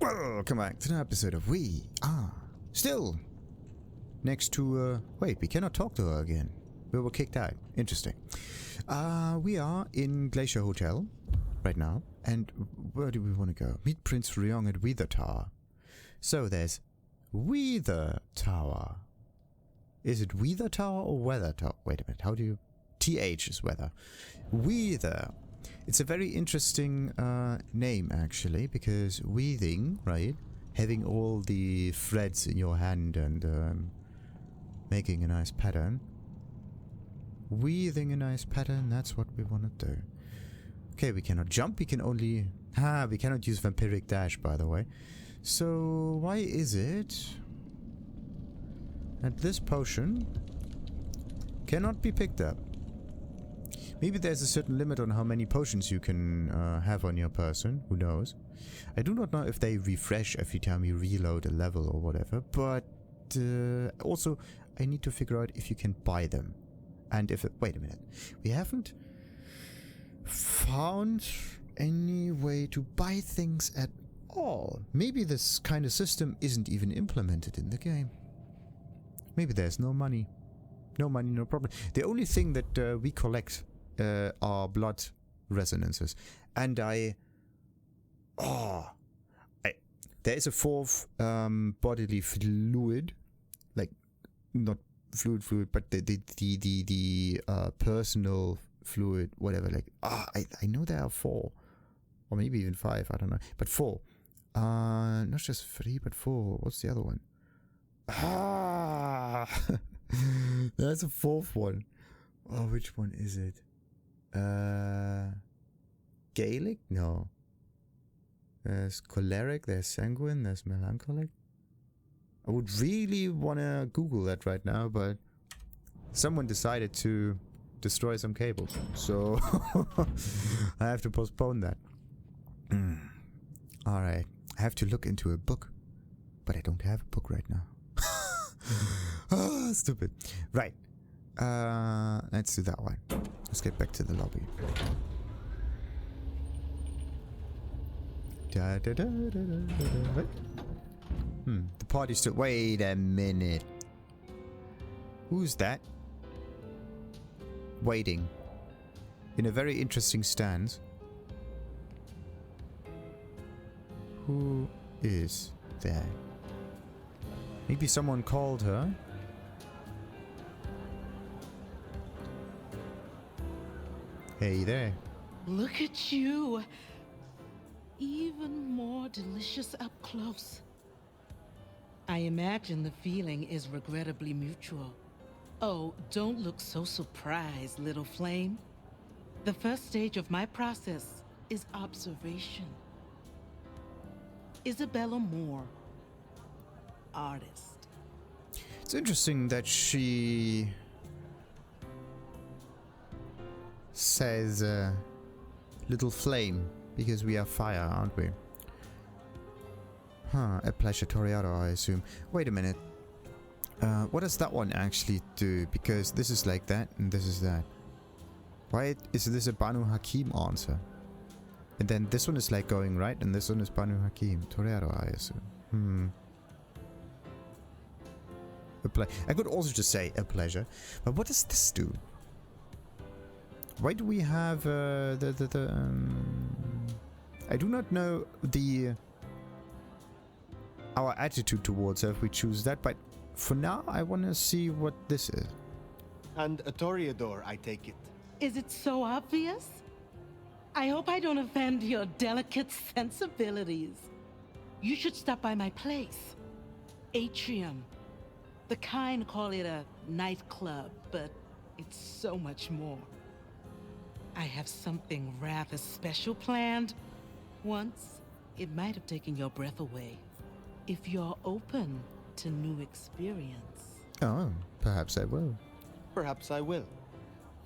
Welcome back to an episode of We Are Still next to, wait, we cannot talk to her again. We were kicked out. Interesting. We are in Glacier Hotel right now. And where do we want to go? Meet Prince Ryong at Weather Tower. So there's Weather Tower. Is it Weather Tower or Weather Tower? Wait a minute, how do you... TH is weather. Weather. It's a very interesting name, actually, because weaving, right? Having all the threads in your hand and making a nice pattern. Weaving a nice pattern, that's what we want to do. Okay, we cannot jump, we can only... we cannot use Vampiric Dash, by the way. So, why is it that this potion cannot be picked up? Maybe there's a certain limit on how many potions you can have on your person. Who knows? I do not know if they refresh every time you reload a level or whatever. But also, I need to figure out if you can buy them. And if... wait a minute. We haven't found any way to buy things at all. Maybe this kind of system isn't even implemented in the game. Maybe there's no money. No money, no problem. The only thing that we collect... are blood resonances, and there is a fourth bodily fluid, like not fluid, but the personal fluid, whatever. Like I know there are 4, or maybe even 5. I don't know, but 4. Not just 3, but 4. What's the other one? There's a 4th one. Oh, which one is it? Gaelic? No. There's choleric, there's sanguine, there's melancholic. I would really want to Google that right now, but someone decided to destroy some cables. So I have to postpone that. Alright. I have to look into a book. But I don't have a book right now. Stupid. Right. Let's do that one. Let's get back to the lobby. The party's still... wait a minute. Who's that? Waiting. In a very interesting stance. Who is that? Maybe someone called her. Hey there. Look at you. Even more delicious up close. I imagine the feeling is regrettably mutual. Oh, don't look so surprised, little flame. The first stage of my process is observation. Ysabella Moore, artist. It's interesting that she... says little flame, because we are fire, aren't we? A pleasure toreador, I assume. Wait a minute. What does that one actually do? Because this is like that and this is that. Why is this a Banu Hakim answer? And then this one is like going right and this one is Banu Hakim. Toreador, I assume. I could also just say a pleasure. But what does this do? Why do we have I do not know our attitude towards her if we choose that, but for now I want to see what this is. And a toreador, I take it. Is it so obvious? I hope I don't offend your delicate sensibilities. You should stop by my place. Atrium. The kind call it a nightclub, but it's so much more. I have something rather special planned. Once, it might have taken your breath away. If you're open to new experience. Oh, perhaps I will. Perhaps I will.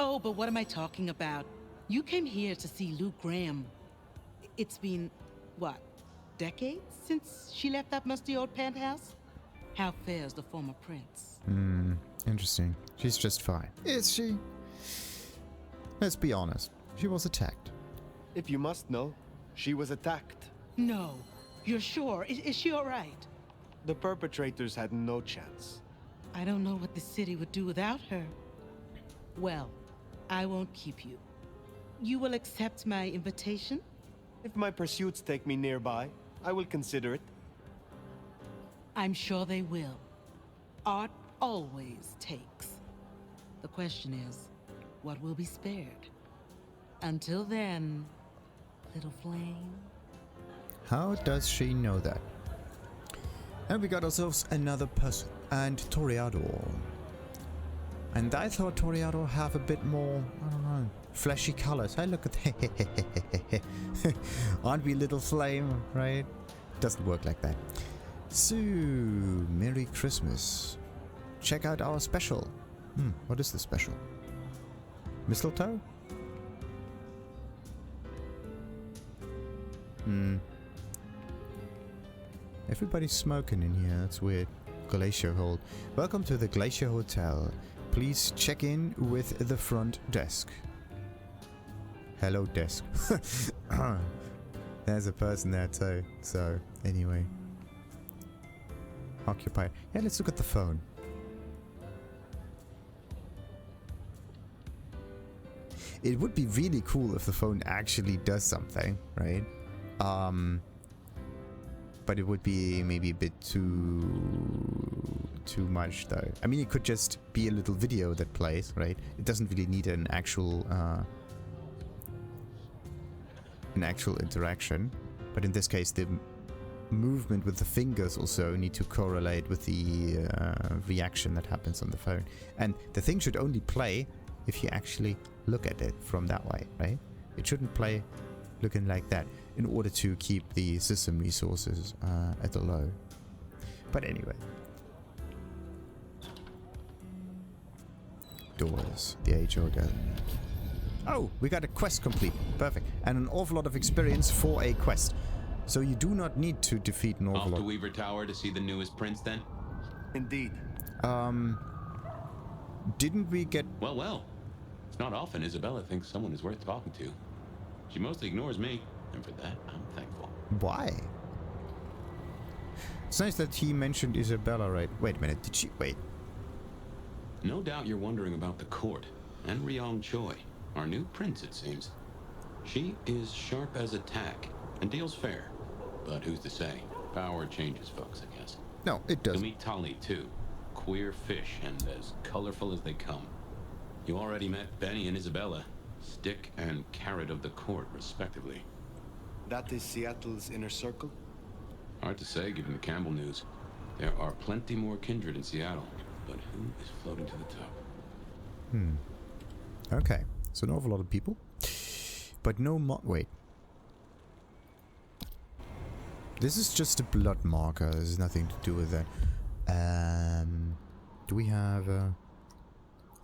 Oh, but what am I talking about? You came here to see Luke Graham. It's been, what, decades since she left that musty old penthouse? How fares the former prince? Interesting. She's just fine. Is she? Let's be honest. She was attacked. If you must know, she was attacked. No. You're sure? Is she all right? The perpetrators had no chance. I don't know what the city would do without her. Well, I won't keep you. You will accept my invitation? If my pursuits take me nearby, I will consider it. I'm sure they will. Art always takes. The question is, what will be spared? Until then, little flame. How does she know that? And we got ourselves another person. And toreador. And I thought toreador have a bit more, I don't know, fleshy colors. Hey, look at that. Aren't we little flame, right? Doesn't work like that. So, Merry Christmas. Check out our special. What is the special? Mistletoe? Everybody's smoking in here, that's weird. Glacier Hold. Welcome to the Glacier Hotel. Please check in with the front desk. Hello, desk. There's a person there too. So, anyway. Occupied. Yeah, let's look at the phone. It would be really cool if the phone actually does something, right? But it would be maybe a bit too much though. I mean, it could just be a little video that plays, right? It doesn't really need an actual interaction. But in this case, the movement with the fingers also need to correlate with the reaction that happens on the phone. And the thing should only play if you actually look at it from that way, right? It shouldn't play looking like that in order to keep the system resources at a low. But anyway. Doors, the HO down. Oh, we got a quest complete. Perfect. And an awful lot of experience for a quest. So you do not need to defeat an awful lot. Off to Weaver Tower to see the newest prince then? Indeed. Didn't we get... Well. It's not often Ysabella thinks someone is worth talking to. She mostly ignores me, and for that, I'm thankful. Why? It's nice that he mentioned Ysabella, right? Wait a minute, did she... Wait. No doubt you're wondering about the court, and Ryong Choi, our new prince, it seems. She is sharp as a tack, and deals fair. But who's to say? Power changes folks, I guess. No, it doesn't. You'll meet Tali, too. Queer fish, and as colorful as they come. You already met Benny and Ysabella. Stick and carrot of the court, respectively. That is Seattle's inner circle? Hard to say, given the Campbell news. There are plenty more kindred in Seattle, but who is floating to the top? Okay, so an awful lot of people. But no wait. This is just a blood marker, there's nothing to do with that. Do we have...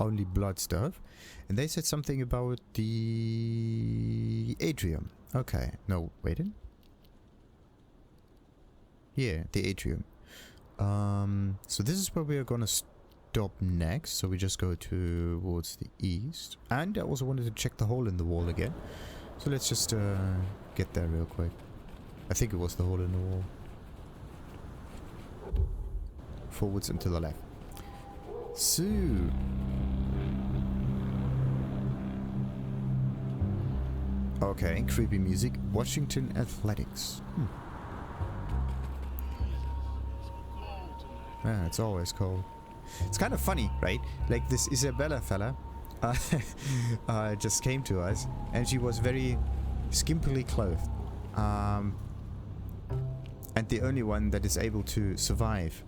only blood stuff, and they said something about the atrium. Okay, no, wait. Yeah, the atrium. So this is where we are gonna stop next. So we just go towards the east, and I also wanted to check the hole in the wall again. So let's just get there real quick. I think it was the hole in the wall. Forwards and to the left. So. Okay, creepy music. Washington Athletics. Yeah, it's always cold. It's kind of funny, right? Like this Ysabella fella just came to us, and she was very skimpily clothed. And the only one that is able to survive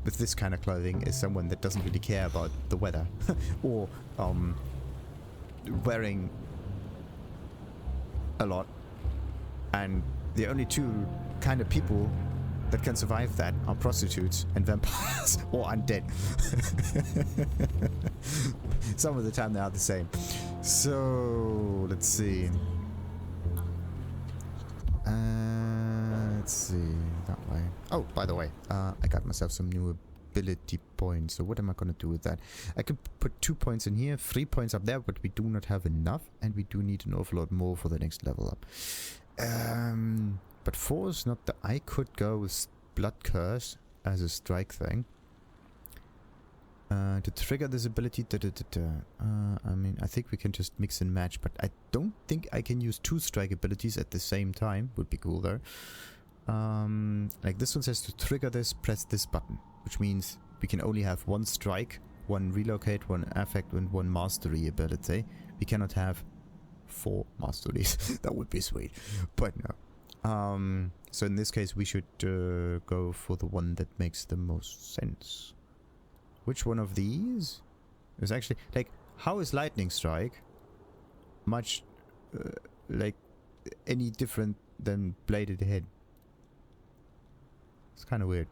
with this kind of clothing is someone that doesn't really care about the weather or wearing a lot. And the only two kind of people that can survive that are prostitutes and vampires or undead. Some of the time they are the same. So let's see. Let's see that way. Oh, by the way, I got myself some new ability points. So what am I gonna do with that? I could put 2 points in here, 3 points up there, but we do not have enough, and we do need an awful lot more for the next level up. But 4 is not the... I could go with Blood Curse as a strike thing. To trigger this ability... I mean, I think we can just mix and match, but I don't think I can use 2 strike abilities at the same time. Would be cool though. Like this one says to trigger this, press this button. Which means we can only have 1 strike, 1 relocate, 1 affect, and 1 mastery ability. We cannot have 4 masteries. That would be sweet. But no. So in this case we should go for the one that makes the most sense. Which one of these is actually... Like, how is Lightning Strike much like any different than Bladed Head? It's kind of weird.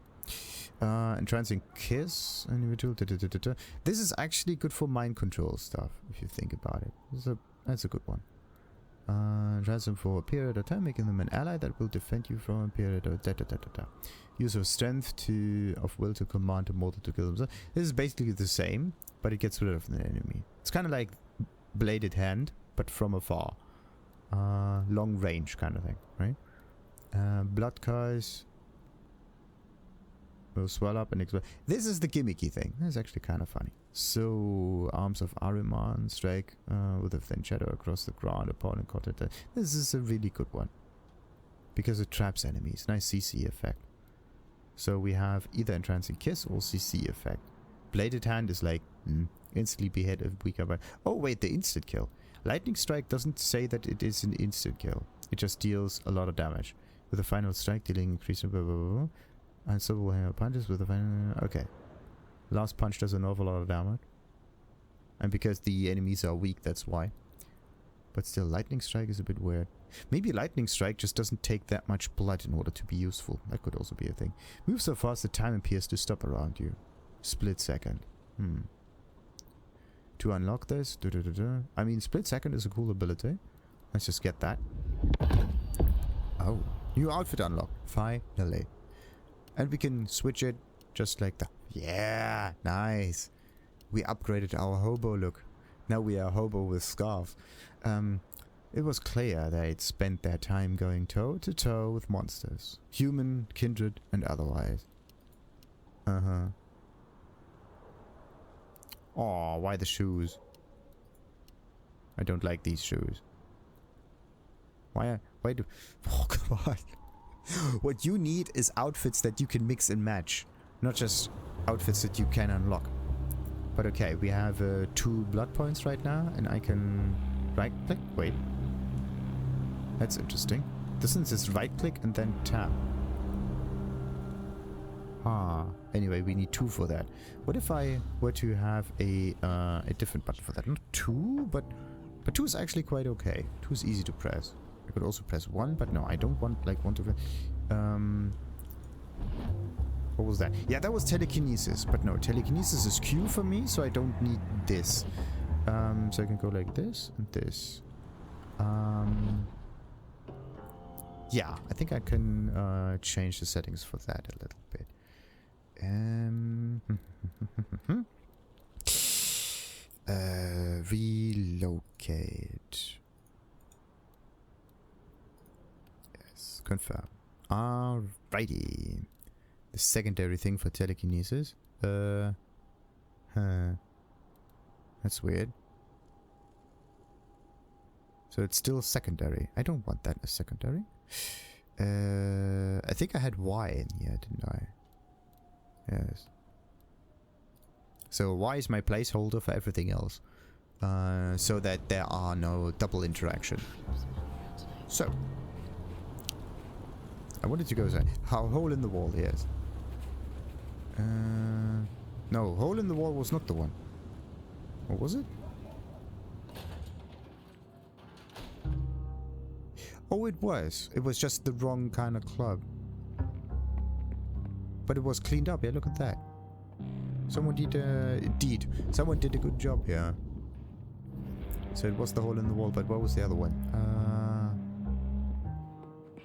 Entrancing Kiss, individual. This is actually good for mind control stuff, if you think about it. That's a good one. Transform for a period of time, making them an ally that will defend you from a period of Use of strength of will to command a mortal to kill themselves. This is basically the same, but it gets rid of an enemy. It's kind of like Bladed Hand, but from afar. Long range kind of thing, right? Blood Curse will swell up and explode. This is the gimmicky thing. This is actually kind of funny. So, Arms of Ahriman, strike with a thin shadow across the ground upon and caught it. This is a really good one. Because it traps enemies. Nice CC effect. So we have either Entrancing Kiss or CC effect. Bladed Hand is like, instantly behead a weaker by... Oh wait, the instant kill. Lightning Strike doesn't say that it is an instant kill. It just deals a lot of damage. With a final strike dealing increase blah, blah, blah, blah. And so we'll have punches with a final... Okay. Last punch does an awful lot of damage. And because the enemies are weak, that's why. But still, Lightning Strike is a bit weird. Maybe Lightning Strike just doesn't take that much blood in order to be useful. That could also be a thing. Move so fast that time appears to stop around you. Split second. To unlock this... I mean, Split Second is a cool ability. Let's just get that. Oh. New outfit unlocked. Finally. And we can switch it just like that. Yeah, nice. We upgraded our hobo look. Now we are hobo with scarves. It was clear they'd spent their time going toe to toe with monsters. Human, kindred, and otherwise. Aw, why the shoes? I don't like these shoes. Why do... Oh, come on. What you need is outfits that you can mix and match. Not just outfits that you can unlock. But okay, we have 2 blood points right now, and I can right click. Wait. That's interesting. This one says right click and then tab. Anyway, we need 2 for that. What if I were to have a different button for that? Not 2, but 2 is actually quite okay. 2 is easy to press. I could also press 1, but no, I don't want like 1 to... What was that? Yeah, that was telekinesis, but no, telekinesis is Q for me, so I don't need this. So I can go like this and this. Yeah, I think I can change the settings for that a little bit. Relocate. Yes, confirm. Alrighty. The secondary thing for telekinesis. That's weird. So it's still secondary. I don't want that as secondary. I think I had Y in here, didn't I? Yes. So Y is my placeholder for everything else. So that there are no double interaction. So. I wanted to go say, hole in the wall, yes. No, hole in the wall was not the one. Or was it? Oh, it was. It was just the wrong kind of club. But it was cleaned up. Yeah, look at that. Someone did, someone did a good job here. So it was the hole in the wall, but what was the other one?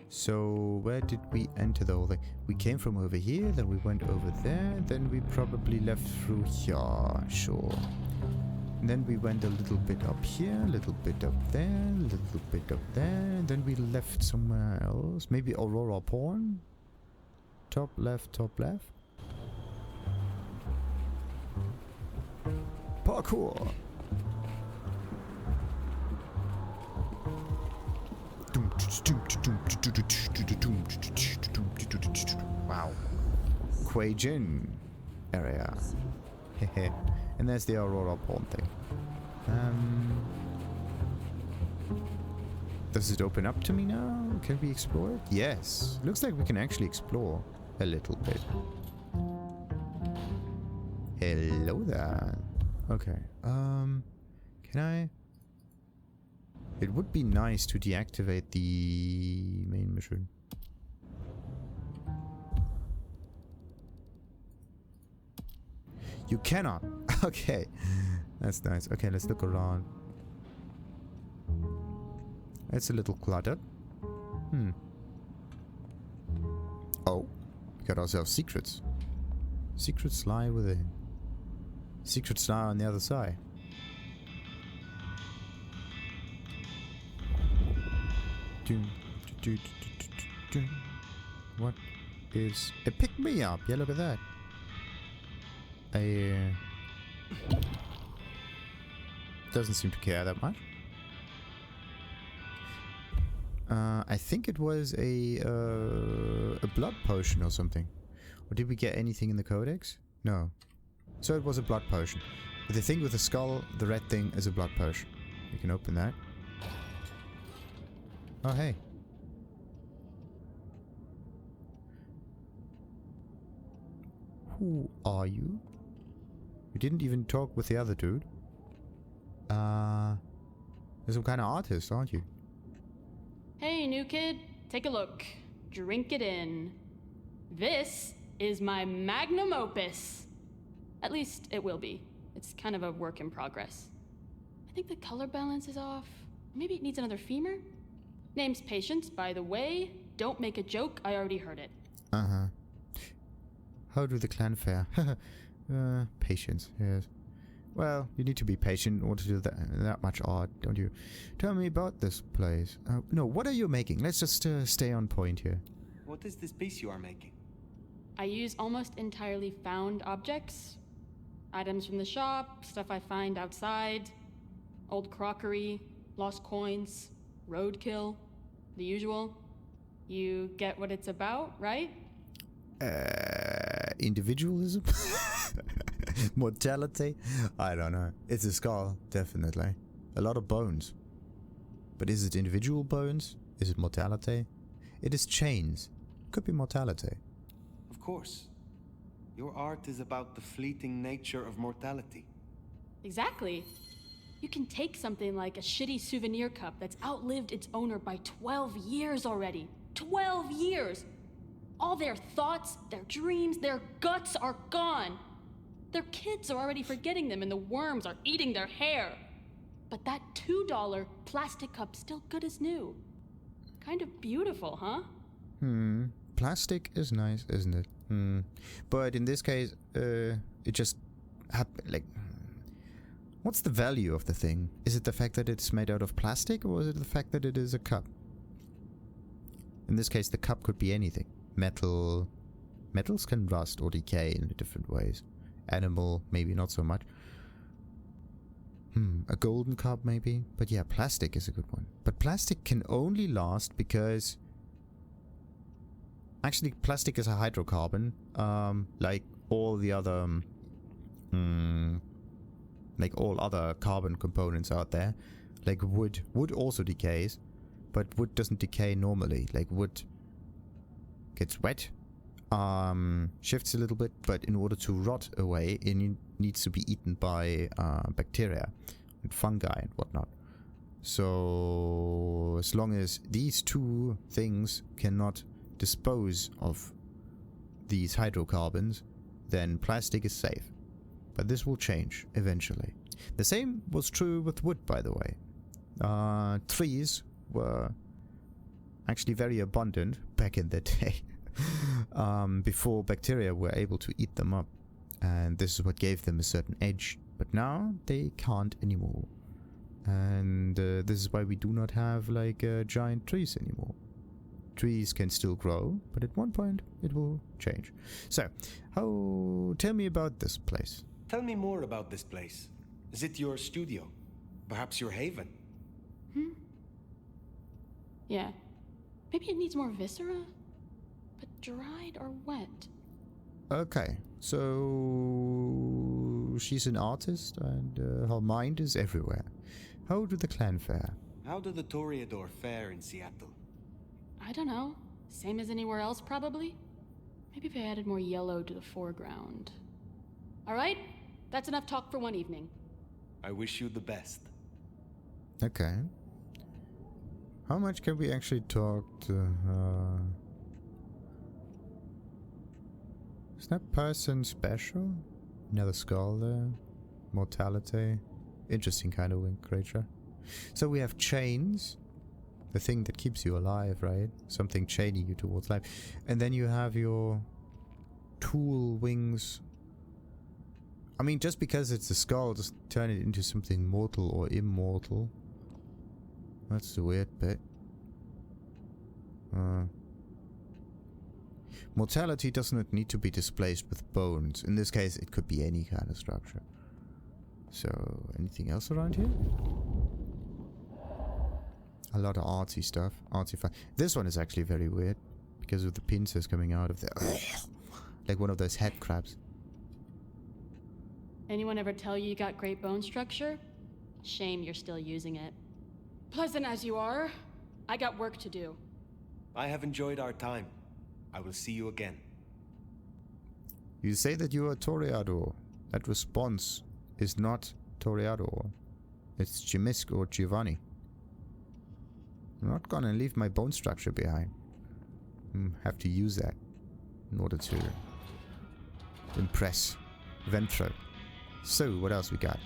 So where did we enter the whole thing? We came from over here, then we went over there, then we probably left through here. Sure. then we went a little bit up here, a little bit up there, a little bit up there. Then we left somewhere else. Maybe Aurora Pawn? Top left, top left. Parkour! Wow. Quajin area. Hehe. And there's the Aurora Pawn thing. Does it open up to me now? Can we explore it? Yes. Looks like we can actually explore a little bit. Hello there. Okay. Can I? It would be nice to deactivate the main mission. You cannot. Okay. That's nice. Okay, let's look around. It's a little cluttered. Oh. We got ourselves secrets. Secrets lie within. Secrets lie on the other side. What is... It picked me up. Yeah, look at that. Doesn't seem to care that much. I think it was a blood potion or something. Or did we get anything in the codex? No. So it was a blood potion. The thing with the skull, the red thing, is a blood potion. You can open that. Oh, hey. Who are you? You didn't even talk with the other dude. You're some kind of artist, aren't you? Hey, new kid. Take a look. Drink it in. This is my magnum opus. At least it will be. It's kind of a work in progress. I think the color balance is off. Maybe it needs another femur? Name's Patience, by the way. Don't make a joke, I already heard it. Uh-huh. How do the clan fare? Patience, yes. Well, you need to be patient in order to do that much art, don't you? Tell me about this place. No, what are you making? Let's just stay on point here. What is this piece you are making? I use almost entirely found objects. Items from the shop, stuff I find outside, old crockery, lost coins, roadkill, the usual. You get what it's about, right? Individualism? Mortality? I don't know. It's a skull, definitely. A lot of bones. But is it individual bones? Is it mortality? It is chains. Could be mortality. Of course. Your art is about the fleeting nature of mortality. Exactly. You can take something like a shitty souvenir cup that's outlived its owner by 12 years already. 12 years! All their thoughts, their dreams, their guts are gone. Their kids are already forgetting them and the worms are eating their hair. But that $2 plastic cup's still good as new. Kind of beautiful, huh? Plastic is nice, isn't it? But in this case, it just happened, like... What's the value of the thing? Is it the fact that it's made out of plastic, or is it the fact that it is a cup? In this case, the cup could be anything. Metal. Metals can rust or decay in different ways. Animal, maybe not so much. A golden cup, maybe? But yeah, plastic is a good one. But plastic can only last because... Actually, plastic is a hydrocarbon, like all the other... like all other carbon components out there. Like wood. Wood also decays, but wood doesn't decay normally. Like wood gets wet, shifts a little bit, but in order to rot away, it needs to be eaten by bacteria and fungi and whatnot. So as long as these two things cannot dispose of these hydrocarbons, then plastic is safe. But this will change eventually. The same was true with wood, by the way. Trees were actually very abundant back in the day, before bacteria were able to eat them up. And this is what gave them a certain edge. But now they can't anymore. And this is why we do not have like giant trees anymore. Trees can still grow, but at one point it will change. So, tell me about this place. Tell me more about this place. Is it your studio? Perhaps your haven? Yeah. Maybe it needs more viscera? But dried or wet? Okay, so she's an artist and her mind is everywhere. How do the clan fare? How do the toreador fare in Seattle? I don't know. Same as anywhere else, probably? Maybe if I added more yellow to the foreground. Alright, that's enough talk for one evening. I wish you the best. Okay. How much can we actually talk to her? Is that person special? Another skull there. Mortality. Interesting kind of creature. So we have chains. The thing that keeps you alive, right? Something chaining you towards life. And then you have your tool wings. I mean, just because it's a skull, just turn it into something mortal or immortal. That's the weird bit. Mortality does not need to be displaced with bones. In this case, it could be any kind of structure. So, anything else around here? A lot of artsy stuff. Artsy. This one is actually very weird because of the pincers coming out of there. Like one of those head crabs. Anyone ever tell you got great bone structure? Shame you're still using it. Pleasant as you are, I got work to do. I have enjoyed our time. I will see you again. You say that you are a toreador. That response is not toreador. It's Chimisk or Giovanni. I'm not gonna leave my bone structure behind. Have to use that in order to impress Ventro. So, what else we got?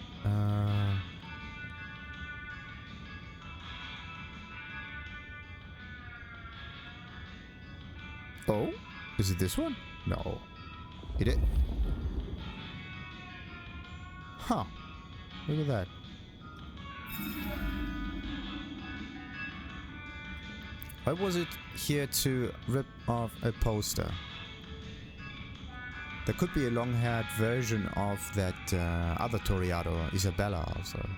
Oh? Is it this one? No. Hit it? Huh. Look at that. Why was it here to rip off a poster? There could be a long-haired version of that other toreador, Ysabella, also.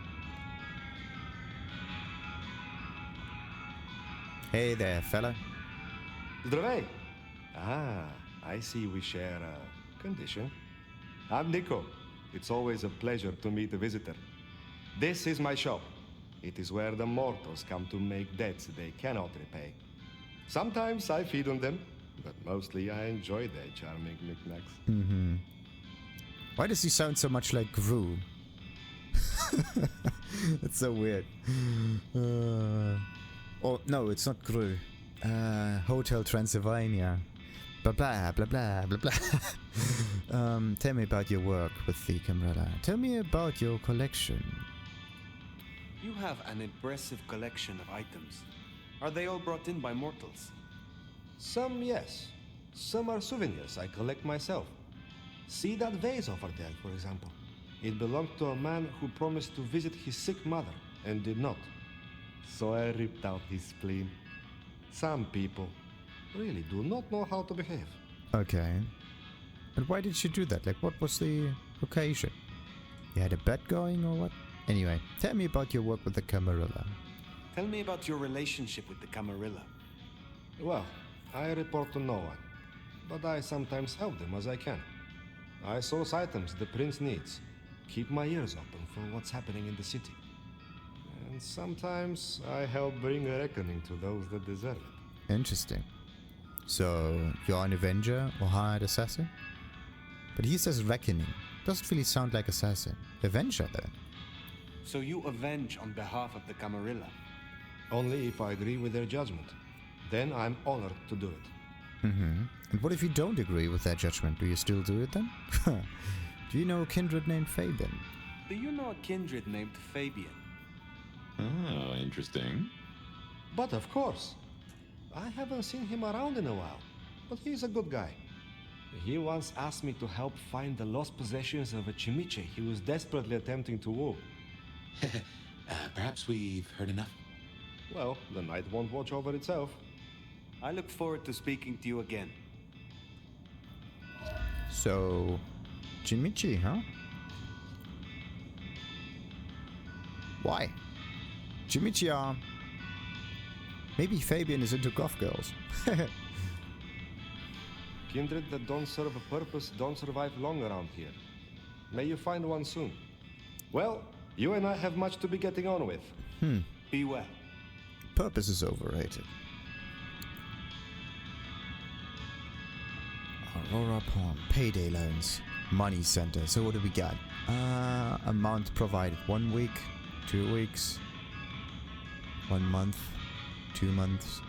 Hey there, fella. Zdravej! Ah, I see we share a condition. I'm Niko. It's always a pleasure to meet a visitor. This is my shop. It is where the mortals come to make debts they cannot repay. Sometimes I feed on them, but mostly I enjoy their charming knickknacks. Mm-hmm. Why does he sound so much like Gru? It's so weird. Oh, no, it's not Gru. Hotel Transylvania. Blah blah blah blah blah blah. Tell me about your work with the Camarilla. Tell me about your collection. You have an impressive collection of items. Are they all brought in by mortals? Some, yes. Some are souvenirs I collect myself. See that vase over there, for example. It belonged to a man who promised to visit his sick mother and did not. So I ripped out his spleen. Some people really do not know how to behave. Okay. And why did you do that? Like, what was the occasion? You had a bet going or what? Anyway, tell me about your work with the Camarilla. Tell me about your relationship with the Camarilla. Well, I report to no one, but I sometimes help them as I can. I source items the prince needs, keep my ears open for what's happening in the city. And sometimes I help bring a reckoning to those that deserve it. Interesting. So, you're an Avenger or hired assassin? But he says reckoning. Doesn't really sound like assassin. Avenger then. So you avenge on behalf of the Camarilla? Only if I agree with their judgment. Then I'm honored to do it. Mm-hmm. And what if you don't agree with their judgment? Do you still do it then? Do you know a kindred named Fabian? Do you know a kindred named Fabian? Oh, interesting. But of course. I haven't seen him around in a while, but he's a good guy. He once asked me to help find the lost possessions of a chimiche he was desperately attempting to woo. Perhaps we've heard enough. Well, the night won't watch over itself. I look forward to speaking to you again. So, Chimichi, huh? Why? Chimichi are... Maybe Fabian is into goth girls. Kindred that don't serve a purpose don't survive long around here. May you find one soon. Well, you and I have much to be getting on with. Be well. Purpose is overrated. Aurora Pawn, payday loans, money center. So what do we got? Amount provided: 1 week, 2 weeks, 1 month, 2 months,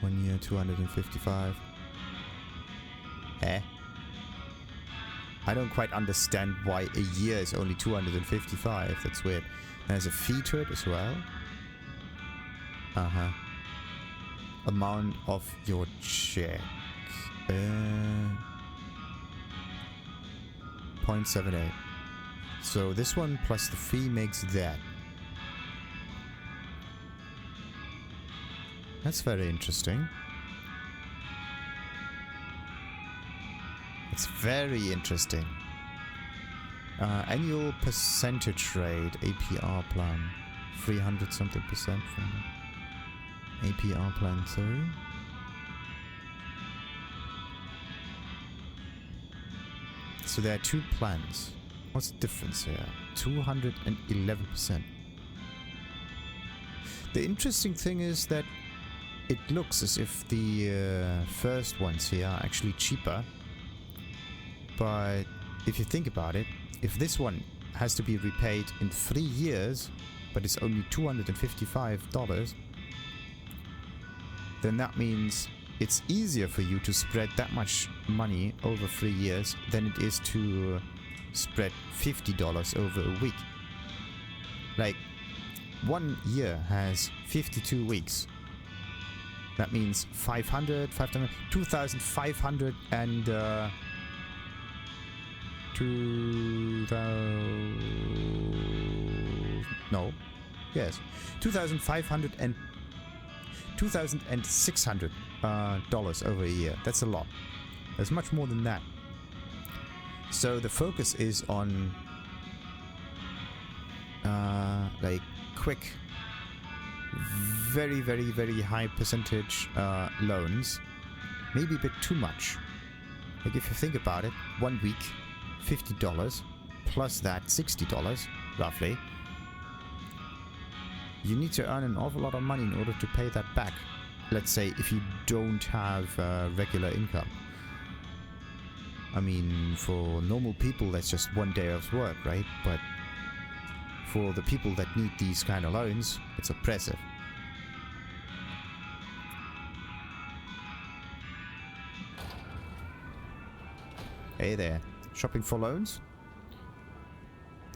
1 year, 255. I don't quite understand why a year is only 255. That's weird. There's a fee to it as well. Amount of your check. 0.78. So this one plus the fee makes that. That's very interesting. It's very interesting. Annual percentage rate, APR plan. 300 something percent from APR plan 2. So there are 2 plans. What's the difference here? 211%. The interesting thing is that it looks as if the first ones here are actually cheaper. But if you think about it, if this one has to be repaid in 3 years, but it's only $255, then that means it's easier for you to spread that much money over 3 years than it is to spread $50 over a week. Like, 1 year has 52 weeks. That means 500, 2,500 and 2,500 and $2,600 dollars over a year. That's a lot. There's much more than that. So the focus is on like quick, very, very, very high percentage loans. Maybe a bit too much. Like if you think about it, 1 week, $50 plus that $60 roughly. You need to earn an awful lot of money in order to pay that back. Let's say if you don't have regular income. I mean, for normal people that's just 1 day of work, right? But for the people that need these kind of loans, it's oppressive. Hey there, shopping for loans?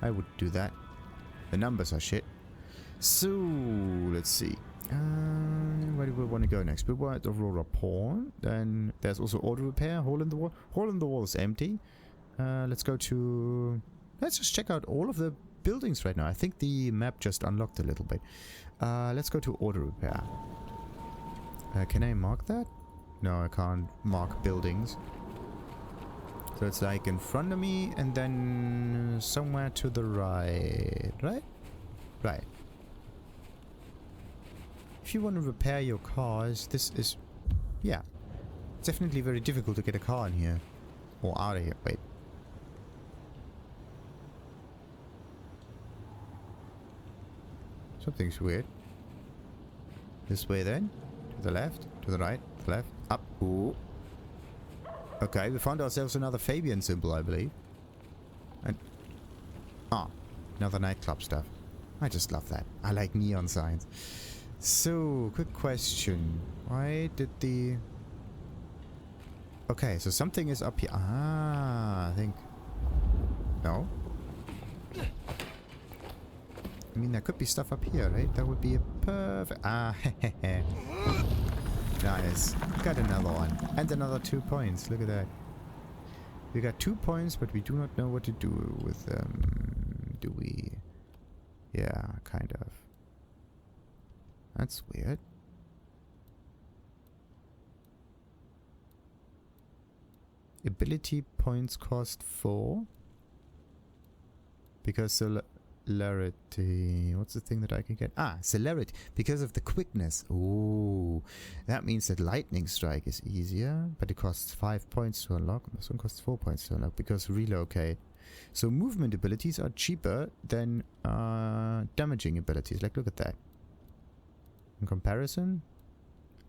I would do that. The numbers are shit. So, let's see. Where do we want to go next? We were at Aurora Pawn. Then there's also auto repair. Hole in the wall. Hole in the wall is empty. Let's go to... Let's just check out all of the buildings right now. I think the map just unlocked a little bit. Let's go to auto repair. Can I mark that? No, I can't mark buildings. So it's like in front of me and then somewhere to the right. Right? Right. If you want to repair your cars, this is... Yeah. It's definitely very difficult to get a car in here. Or out of here. Wait. Something's weird. This way then. To the left. To the right. To the left. Up. Ooh. Okay, we found ourselves another Fabian symbol, I believe. And... Ah. Another nightclub stuff. I just love that. I like neon signs. So, quick question. Why did the... Okay, so something is up here. Ah, I think... No? I mean, there could be stuff up here, right? That would be a perfect... Ah, Nice. Got another one. And another 2 points. Look at that. We got 2 points, but we do not know what to do with them. Do we? Yeah, kind of. That's weird. Ability points cost 4. Because celerity. What's the thing that I can get? Ah, celerity. Because of the quickness. Ooh. That means that lightning strike is easier. But it costs 5 points to unlock. This one costs 4 points to unlock. Because relocate. So movement abilities are cheaper than damaging abilities. Like, look at that. In comparison,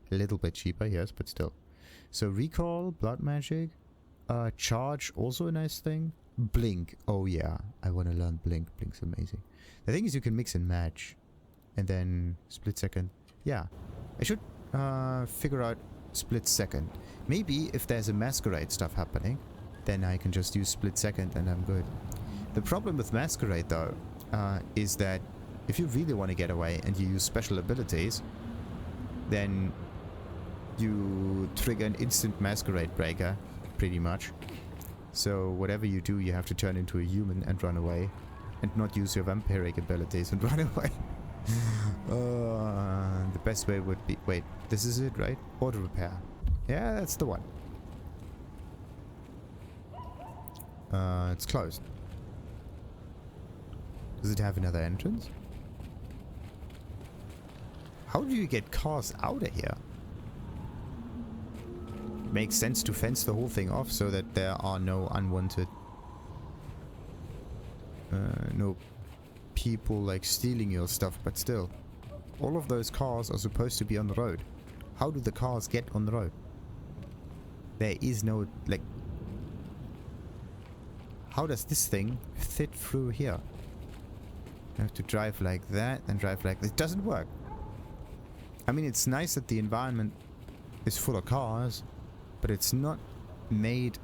a little bit cheaper, yes, but still. So recall, blood magic, charge, also a nice thing. Blink, oh yeah, I want to learn blink. Blink's amazing. The thing is, you can mix and match, and then split second. Yeah, I should figure out split second. Maybe if there's a masquerade stuff happening, then I can just use split second and I'm good. The problem with masquerade though is that if you really want to get away and you use special abilities, then you trigger an instant masquerade breaker, pretty much. So whatever you do, you have to turn into a human and run away, and not use your vampiric abilities and run away. The best way would be... Wait, this is it, right? Auto repair. Yeah, that's the one. It's closed. Does it have another entrance? How do you get cars out of here? Makes sense to fence the whole thing off so that there are no unwanted... no people like stealing your stuff, but still. All of those cars are supposed to be on the road. How do the cars get on the road? There is no, like... How does this thing fit through here? I have to drive like that and drive like... It doesn't work. I mean, it's nice that the environment is full of cars, but it's not made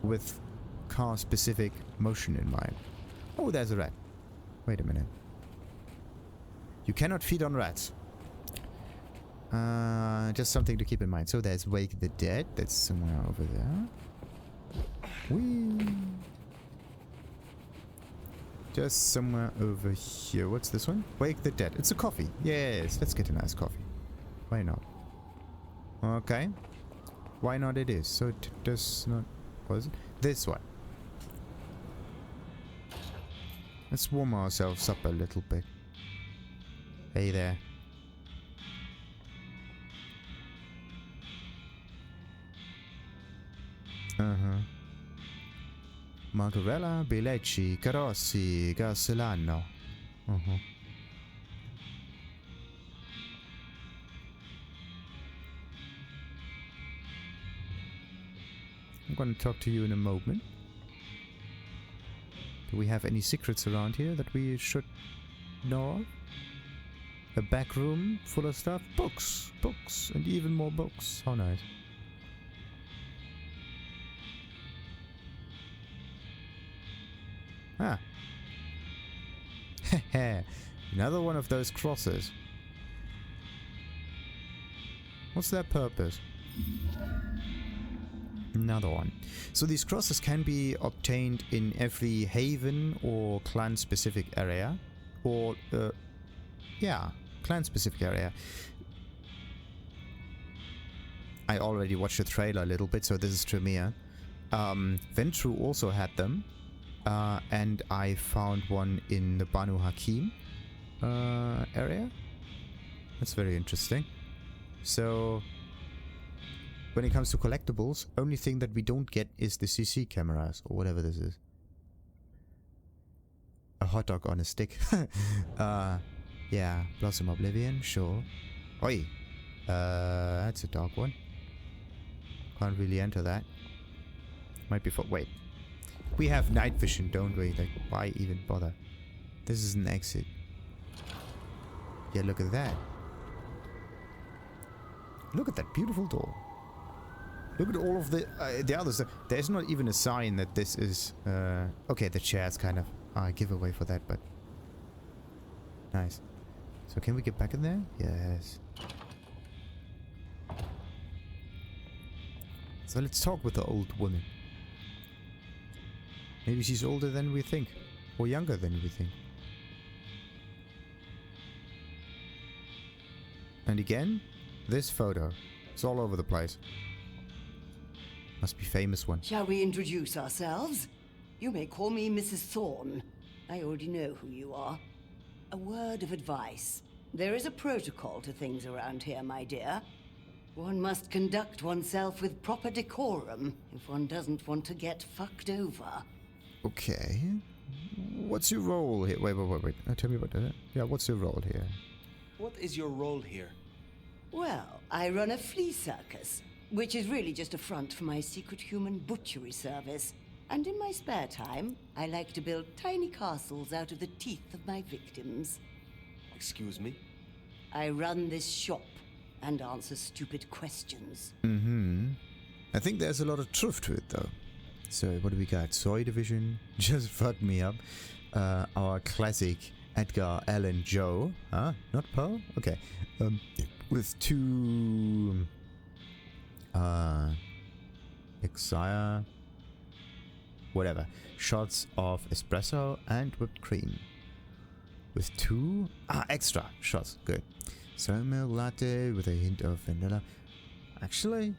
with car-specific motion in mind. Oh, there's a rat. Wait a minute. You cannot feed on rats. Just something to keep in mind. So there's Wake the Dead. That's somewhere over there. Whee! Just somewhere over here. What's this one? Wake the Dead. It's a coffee. Yes, let's get a nice coffee. Why not? Okay. Why not it is? So it does not... What is it? This one. Let's warm ourselves up a little bit. Hey there. Margarella, Bilecci, Carossi, Garcelano. I'm going to talk to you in a moment. Do we have any secrets around here that we should know of? A back room full of stuff? Books! Books! And even more books. How nice. Ah. Heh. Another one of those crosses. What's their purpose? Another one. So these crosses can be obtained in every haven or clan-specific area. Or, yeah, clan-specific area. I already watched the trailer a little bit, so this is Tremere. Ventru also had them. And I found one in the Banu Hakim area. That's very interesting. So, when it comes to collectibles, only thing that we don't get is the CC cameras, or whatever this is. A hot dog on a stick. Yeah, Blossom Oblivion, sure. Oi! That's a dark one. Can't really enter that. Might be for... Wait. We have night vision, don't we? Like, why even bother? This is an exit. Yeah, look at that. Look at that beautiful door. Look at all of the others. There's not even a sign that this is... okay, the chair's kind of a giveaway for that, but... Nice. So can we get back in there? Yes. So let's talk with the old woman. Maybe she's older than we think. Or younger than we think. And again, this photo. It's all over the place. Must be famous one. Shall we introduce ourselves? You may call me Mrs. Thorn. I already know who you are. A word of advice. There is a protocol to things around here, my dear. One must conduct oneself with proper decorum if one doesn't want to get fucked over. Okay. What's your role here? Wait. Tell me about that. Yeah, what's your role here? What is your role here? Well, I run a flea circus, which is really just a front for my secret human butchery service. And in my spare time, I like to build tiny castles out of the teeth of my victims. Excuse me? I run this shop and answer stupid questions. I think there's a lot of truth to it, though. So, what do we got? Soy Division just fucked me up. Our classic Edgar Allan Joe. Huh? Not Poe? Okay. With 2... Exire... Whatever. Shots of espresso and whipped cream. With 2... extra shots. Good. Soy milk latte with a hint of vanilla. Actually...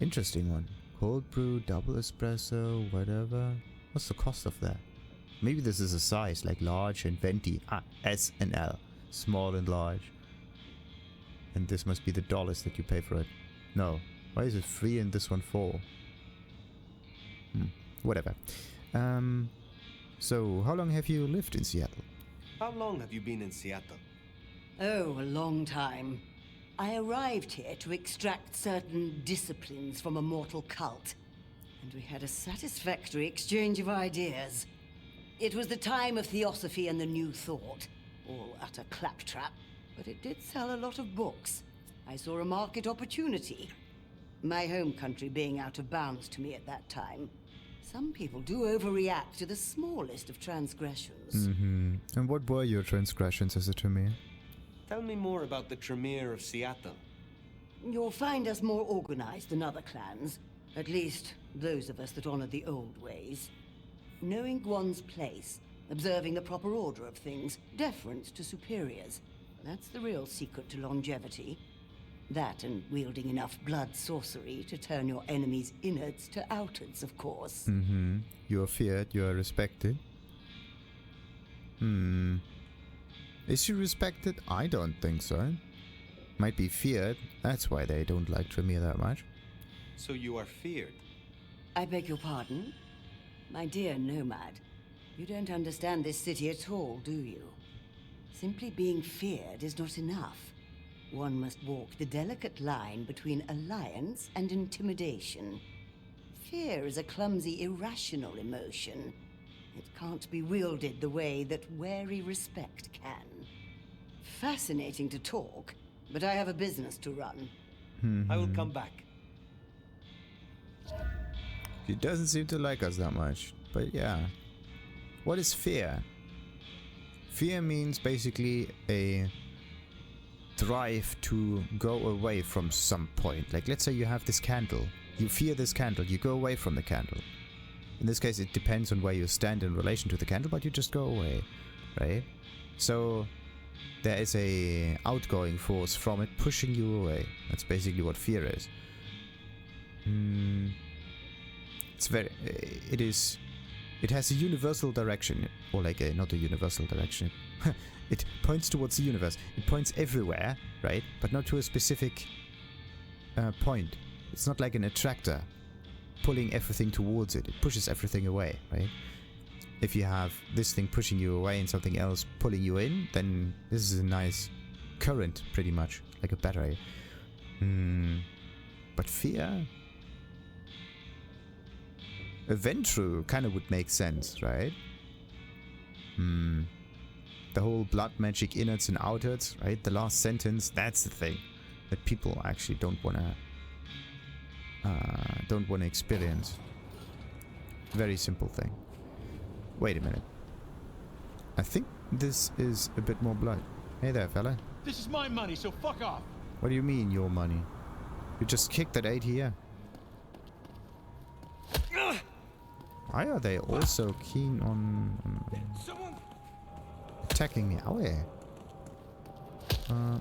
Interesting one. Cold brew, double espresso, whatever. What's the cost of that? Maybe this is a size, like large and venti. S and L. Small and large. And this must be the dollars that you pay for it. No. Why is it free and this one 4? Whatever. So, how long have you lived in Seattle? How long have you been in Seattle? Oh, a long time. I arrived here to extract certain disciplines from a mortal cult. And we had a satisfactory exchange of ideas. It was the time of Theosophy and the New Thought. All utter claptrap. But it did sell a lot of books. I saw a market opportunity. My home country being out of bounds to me at that time. Some people do overreact to the smallest of transgressions. And what were your transgressions as a Tremere? Tell me more about the Tremere of Seattle. You'll find us more organized than other clans. At least, those of us that honor the old ways. Knowing one's place, observing the proper order of things, deference to superiors. That's the real secret to longevity. That and wielding enough blood sorcery to turn your enemy's innards to outards, of course. You are feared, you are respected. Is she respected? I don't think so. Might be feared. That's why they don't like Tremere that much. So you are feared? I beg your pardon? My dear Nomad, you don't understand this city at all, do you? Simply being feared is not enough. One must walk the delicate line between alliance and intimidation. Fear is a clumsy, irrational emotion. It can't be wielded the way that wary respect can. Fascinating to talk, but I have a business to run. I will come back. She doesn't seem to like us that much, but yeah. What is fear? Fear means basically a drive to go away from some point. Like, let's say you have this candle. You fear this candle, you go away from the candle. In this case, it depends on where you stand in relation to the candle, but you just go away, right? So, there is a outgoing force from it pushing you away. That's basically what fear is. It has a universal direction, or like not a universal direction. It points towards the universe. It points everywhere, right? But not to a specific point. It's not like an attractor pulling everything towards it. It pushes everything away, right? If you have this thing pushing you away and something else pulling you in, then this is a nice current, pretty much, like a battery. But fear? A Ventru kind of would make sense, right? The whole blood magic innards and outards, right? The last sentence, that's the thing that people actually don't wanna experience. Very simple thing. Wait a minute. I think this is a bit more blood. Hey there, fella. This is my money, so fuck off. What do you mean, your money? You just kicked that 8 here. Why are they also keen on attacking me? Oh yeah.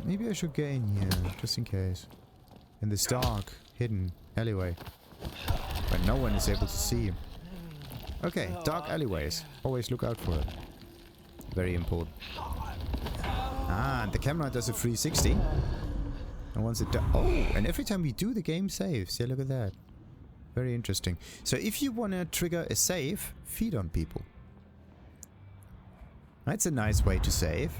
Maybe I should get in here, just in case. In this dark, hidden alleyway. Where no one is able to see him. Okay, dark alleyways. Always look out for it. Very important. Ah, and the camera does a 360. And once it does... Oh, and every time we do, the game saves. Yeah, look at that. Very interesting. So if you want to trigger a save, feed on people. That's a nice way to save.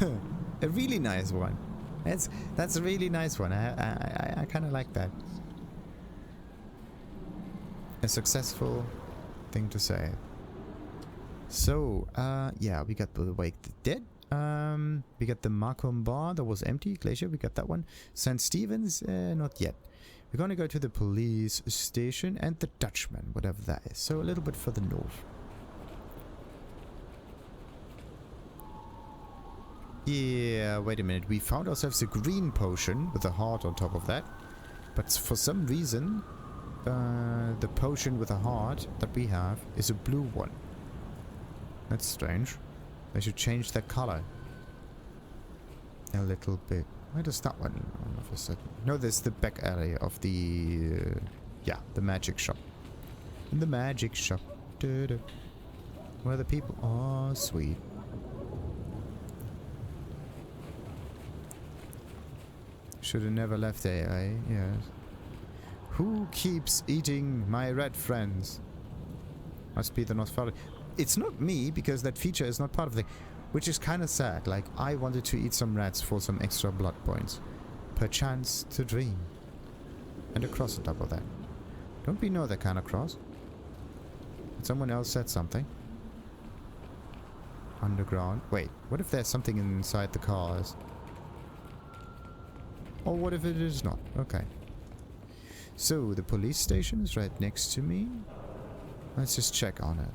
A really nice one. That's a really nice one. I kind of like that. A successful thing to say. So, yeah, we got the Wake the Dead. We got the Markham Bar that was empty. Glacier, we got that one. St. Stephen's, not yet. We're gonna go to the police station and the Dutchman, whatever that is. So a little bit further north. Yeah, wait a minute. We found ourselves a green potion with a heart on top of that. But for some reason, the potion with a heart that we have is a blue one. That's strange. They should change their color. A little bit. Where does that one all of a sudden? No, there's the back area of the... yeah, the magic shop. In the magic shop. Where the people... Oh, sweet. Should have never left there, eh? Yes. Who keeps eating my red friends? Must be the TheNefari. It's not me, because that feature is not part of the... Which is kind of sad. Like, I wanted to eat some rats for some extra blood points. Perchance to dream. And a cross on top of that. Don't we know that kind of cross? But someone else said something. Underground. Wait, what if there's something inside the cars? Or what if it is not? Okay. So, the police station is right next to me. Let's just check on it.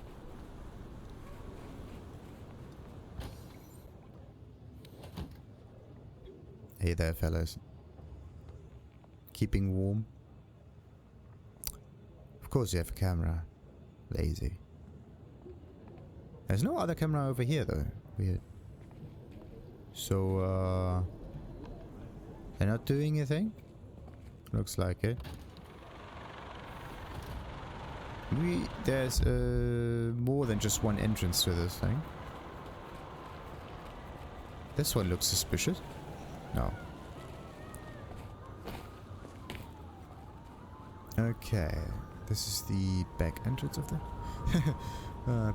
Hey there, fellas. Keeping warm? Of course you have a camera. Lazy. There's no other camera over here, though. Weird. So, they're not doing anything? Looks like it. There's more than just one entrance to this thing. This one looks suspicious. No. Okay. This is the back entrance of the...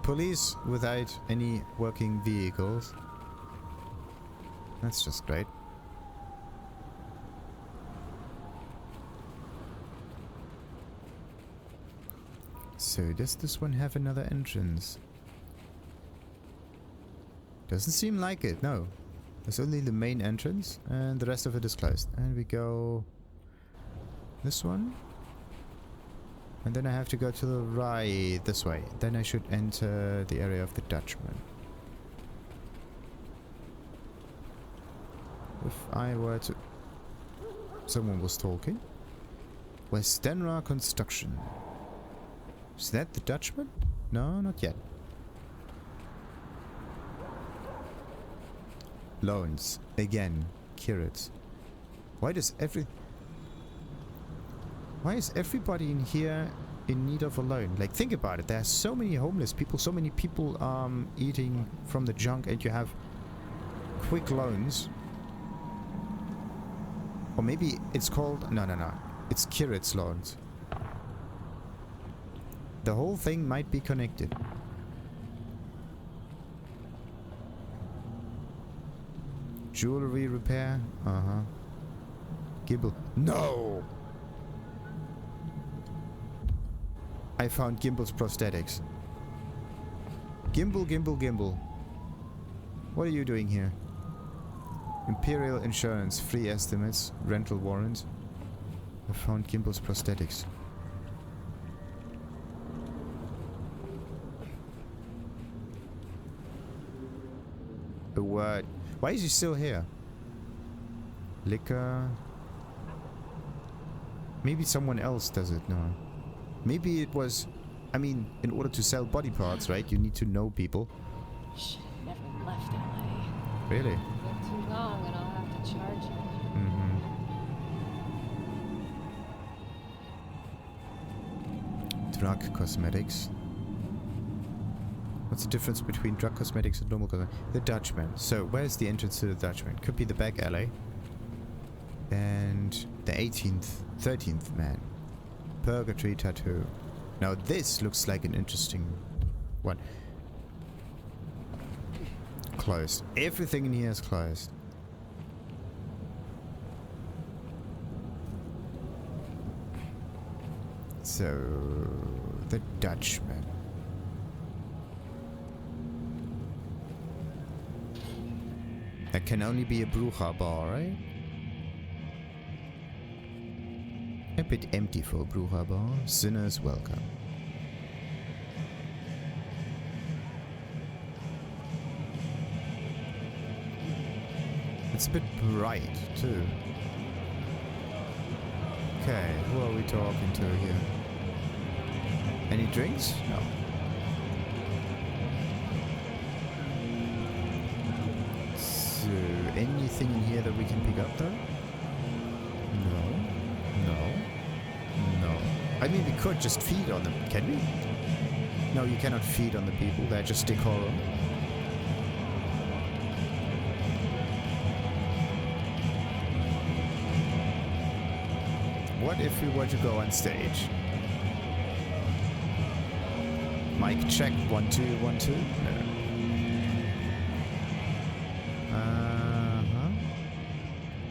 police without any working vehicles. That's just great. So, does this one have another entrance? Doesn't seem like it, no. There's only the main entrance, and the rest of it is closed. And we go... this one. And then I have to go to the right, this way. Then I should enter the area of the Dutchman. If I were to... Someone was talking. Westenra Construction. Is that the Dutchman? No, not yet. Loans. Again. Curates. Why is everybody in here in need of a loan? Like, think about it. There are so many homeless people, so many people eating from the junk, and you have quick loans. Or maybe it's called... No. It's curates loans. The whole thing might be connected. Jewelry repair. Gimble. No! I found Gimble's prosthetics. Gimble. What are you doing here? Imperial Insurance. Free estimates. Rental warrants. I found Gimble's prosthetics. A word. Why is he still here? Liquor. Maybe someone else does it now. Maybe it was I mean, in order to sell body parts, right? You need to know people. Shit, never left LA. Really? Been too long and I'll have to charge you. Drug cosmetics. What's the difference between drug cosmetics and normal cosmetics? The Dutchman. So, where's the entrance to the Dutchman? Could be the back alley. And the 13th man. Purgatory tattoo. Now, this looks like an interesting one. Closed. Everything in here is closed. So, the Dutchman. That can only be a Bruja bar, right? A bit empty for a Bruja bar. Sinners welcome. It's a bit bright, too. Okay, who are we talking to here? Any drinks? No. So, anything in here that we can pick up, though? No. No. No. I mean, we could just feed on them, can we? No, you cannot feed on the people. They're just decorum. What if we were to go on stage? Mic check, 1 2 1 2. No.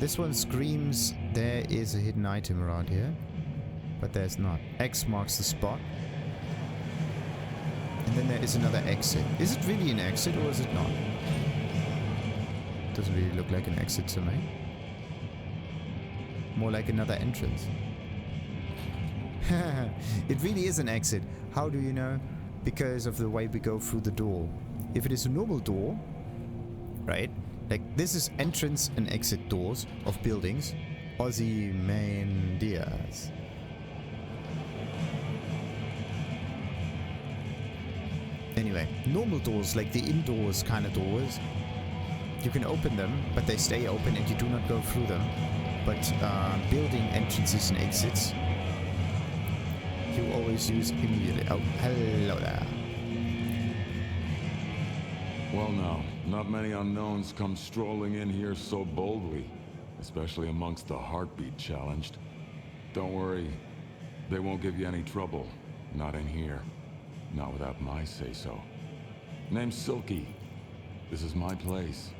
This one screams there is a hidden item around here, but there's not. X marks the spot. And then there is another exit. Is it really an exit or is it not? Doesn't really look like an exit to me. More like another entrance. It really is an exit. How do you know? Because of the way we go through the door. If it is a normal door, right? Like, this is entrance and exit doors of buildings. Ozymandias. Anyway, normal doors, like the indoors kind of doors, you can open them, but they stay open and you do not go through them. But building entrances and exits, you always use immediately. Oh, hello there. Well now, not many unknowns come strolling in here so boldly, especially amongst the heartbeat challenged. Don't worry, they won't give you any trouble. Not in here. Not without my say-so. Name's Silky. This is my place.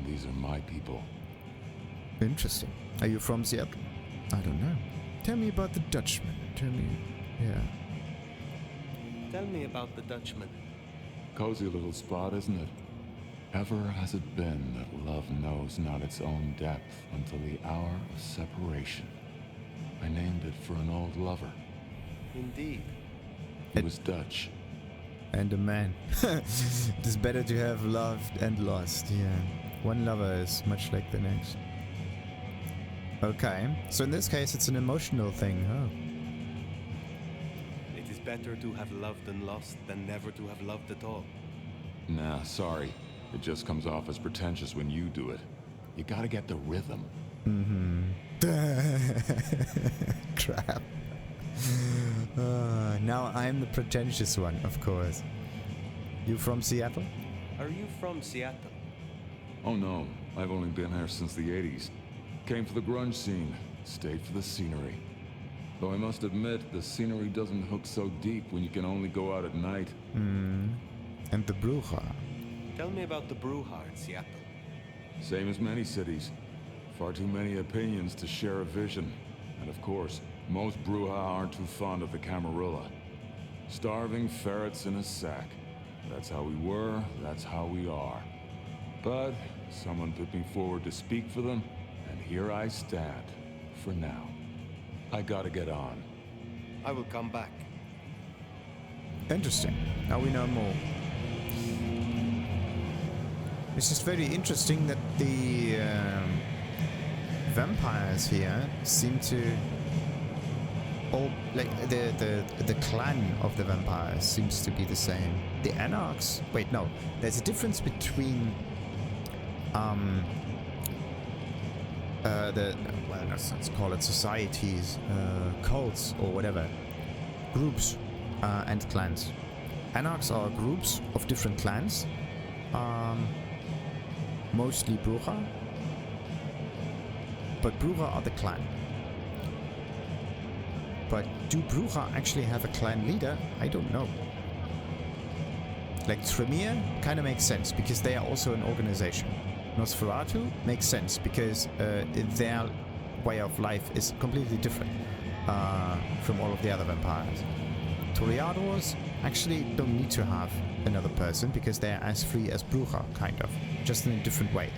These are my people. Interesting. Are you from Seattle? I don't know. Tell me about the Dutchman. Tell me... yeah. Tell me about the Dutchman. Cozy little spot, isn't it? Ever has it been that love knows not its own depth until the hour of separation. I named it for an old lover. Indeed. He was Dutch. And a man. It is better to have loved and lost, yeah. One lover is much like the next. Okay, so in this case it's an emotional thing, huh? It is better to have loved and lost than never to have loved at all. Nah, sorry. It just comes off as pretentious when you do it. You gotta get the rhythm. Crap. Now I'm the pretentious one, of course. You from Seattle? Are you from Seattle? Oh no, I've only been here since the 80s. Came for the grunge scene, stayed for the scenery. Though I must admit, the scenery doesn't hook so deep when you can only go out at night. And the Bruja. Tell me about the Bruja in Seattle. Same as many cities. Far too many opinions to share a vision. And of course, most Bruja aren't too fond of the Camarilla. Starving ferrets in a sack. That's how we were, that's how we are. But someone put me forward to speak for them, and here I stand, for now. I gotta get on. I will come back. Interesting. Now we know more. It's just very interesting that the vampires here seem to all like the clan of the vampires seems to be the same. The anarchs. Wait, no. There's a difference between well, let's call it societies, cults or whatever, groups, and clans. Anarchs are groups of different clans, mostly Bruja, but Bruja are the clan. But do Bruja actually have a clan leader? I don't know. Like Tremere kind of makes sense because they are also an organization. Nosferatu makes sense because their way of life is completely different from all of the other vampires. Toreadors actually don't need to have another person because they're as free as Bruja, kind of, just in a different way.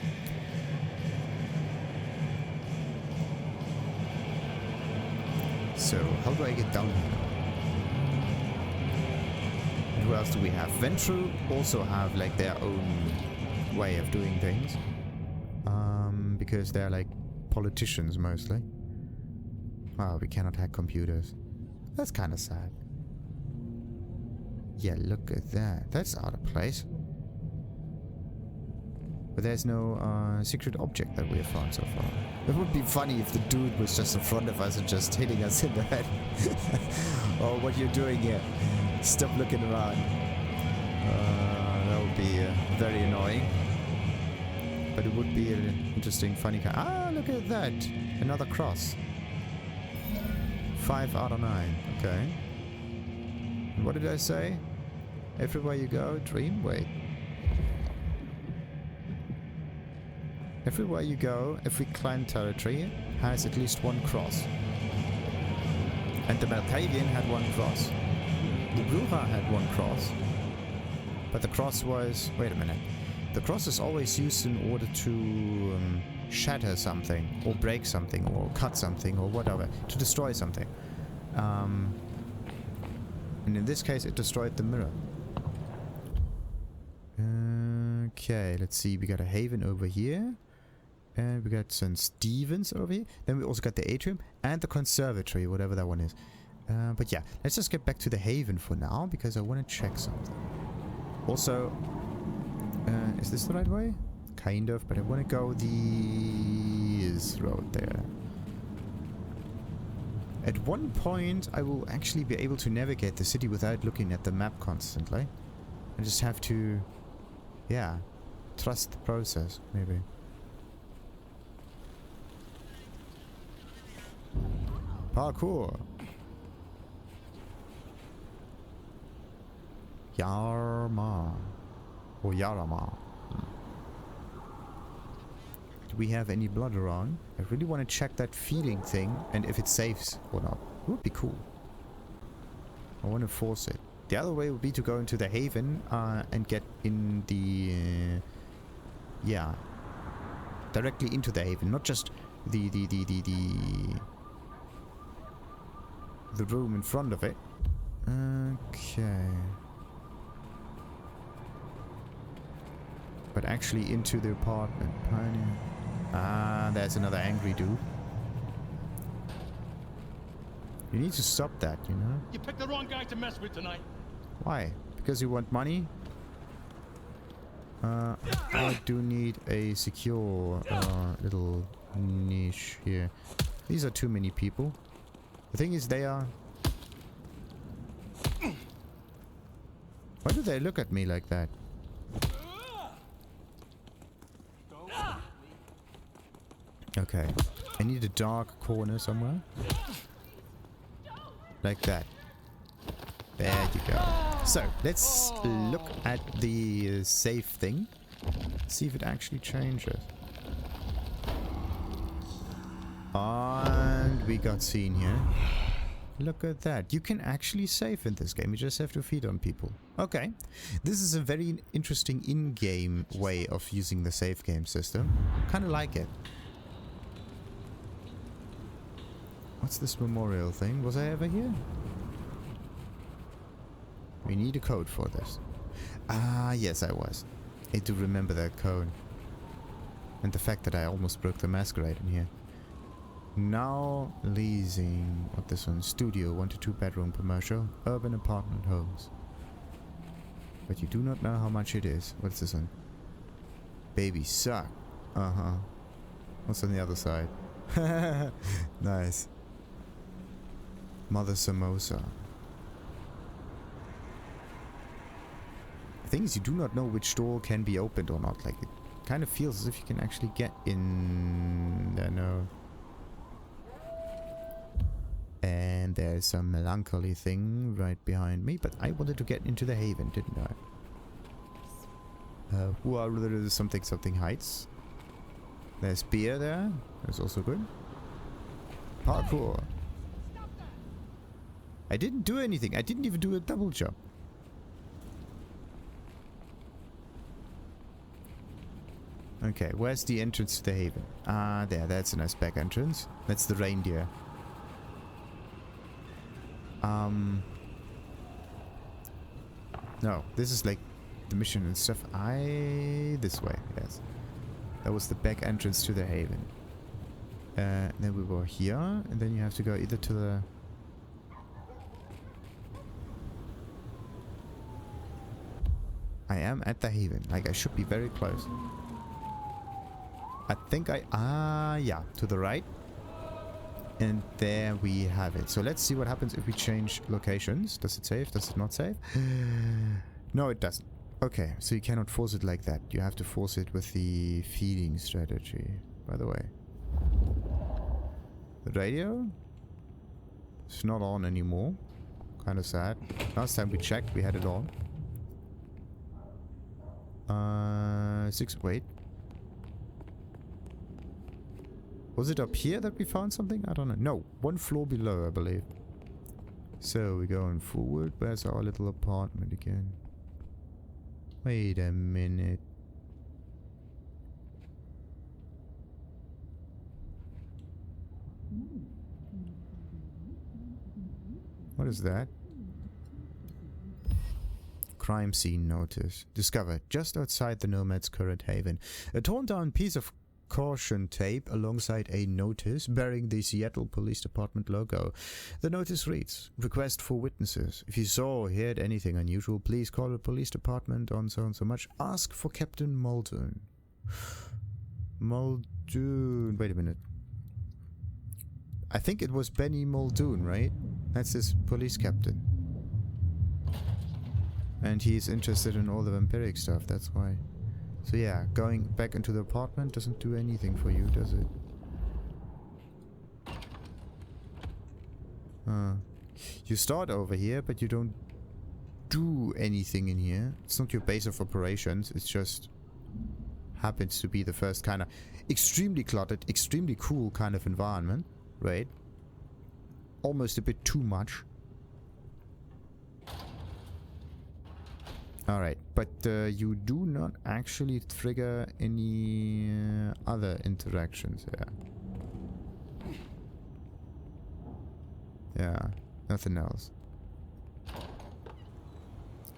So, how do I get down here? And who else do we have? Ventru also have like their own way of doing things. Because they're like politicians mostly. Wow, we cannot hack computers. That's kind of sad. Yeah, look at that. That's out of place. But there's no secret object that we have found so far. It would be funny if the dude was just in front of us and just hitting us in the head. Oh, what you're doing here? Stop looking around. That would be very annoying. But it would be an interesting, funny kind. Ah, look at that! Another cross. 5 out of 9. Okay. And what did I say? Everywhere you go, dream? Wait. Everywhere you go, every clan territory has at least one cross. And the Malkavian had one cross. The Bruja had one cross. But the cross was... Wait a minute. The cross is always used in order to shatter something, or break something, or cut something, or whatever. To destroy something. And in this case, it destroyed the mirror. Okay, let's see. We got a haven over here. And we got St. Stephen's over here. Then we also got the atrium and the conservatory, whatever that one is. But yeah, let's just get back to the haven for now, because I want to check something. Also, is this the right way? Kind of, but I want to go this road there. At one point, I will actually be able to navigate the city without looking at the map constantly. I just have to, yeah, trust the process, maybe. Parkour. Yarma. Or Yarama. Do we have any blood around? I really want to check that feeling thing and if it saves or not. It would be cool. I want to force it. The other way would be to go into the haven and get in the... yeah. Directly into the haven, not just the room in front of it. Okay. But actually into the apartment. Pioneer. Ah, there's another angry dude. You need to stop that, you know? You picked the wrong guy to mess with tonight. Why? Because you want money? I do need a secure little niche here. These are too many people. The thing is, they are... Why do they look at me like that? Okay. I need a dark corner somewhere. Like that. There you go. So, let's look at the save thing. See if it actually changes. And we got seen here. Look at that. You can actually save in this game. You just have to feed on people. Okay. This is a very interesting in-game way of using the save game system. Kind of like it. What's this memorial thing? Was I ever here? We need a code for this. Ah, yes, I was. I do remember that code. And the fact that I almost broke the masquerade in here. Now leasing. What this one? Studio, 1 to 2 bedroom commercial, urban apartment homes. But you do not know how much it is. What's this one? Baby suck. Uh-huh. What's on the other side? Nice. Mother Samosa. The thing is, you do not know which door can be opened or not. Like, it kind of feels as if you can actually get in there. No. And there's some melancholy thing right behind me, but I wanted to get into the haven, didn't I? Something heights. There's beer there. That's also good. Parkour. I didn't do anything. I didn't even do a double jump. Okay, where's the entrance to the haven? Ah, there. That's a nice back entrance. That's the reindeer. No, this is like the mission and stuff. This way, yes. That was the back entrance to the haven. Then we were here, and then you have to go either to the... I am at the haven. Like, I should be very close. I think yeah, to the right. And there we have it. So let's see what happens if we change locations. Does it save? Does it not save? No, it doesn't. Okay, so you cannot force it like that. You have to force it with the feeding strategy, by the way. The radio? It's not on anymore. Kind of sad. Last time we checked, we had it on. 6... Wait. Was it up here that we found something? I don't know. No, 1 floor below, I believe. So, we're going forward. Where's our little apartment again? Wait a minute. What is that? Crime scene notice. Discovered just outside the Nomad's current haven. A torn down piece of caution tape alongside a notice bearing the Seattle Police Department logo. The notice reads, request for witnesses. If you saw or heard anything unusual, please call the police department on so and so much. Ask for Captain Muldoon. Muldoon. Wait a minute. I think it was Benny Muldoon, right? That's his police captain. And he's interested in all the vampiric stuff, that's why. So yeah, going back into the apartment doesn't do anything for you, does it? You start over here, but you don't do anything in here. It's not your base of operations, it's just happens to be the first kind of extremely cluttered, extremely cool kind of environment, right? Almost a bit too much. Alright, but you do not actually trigger any other interactions here. Yeah, nothing else.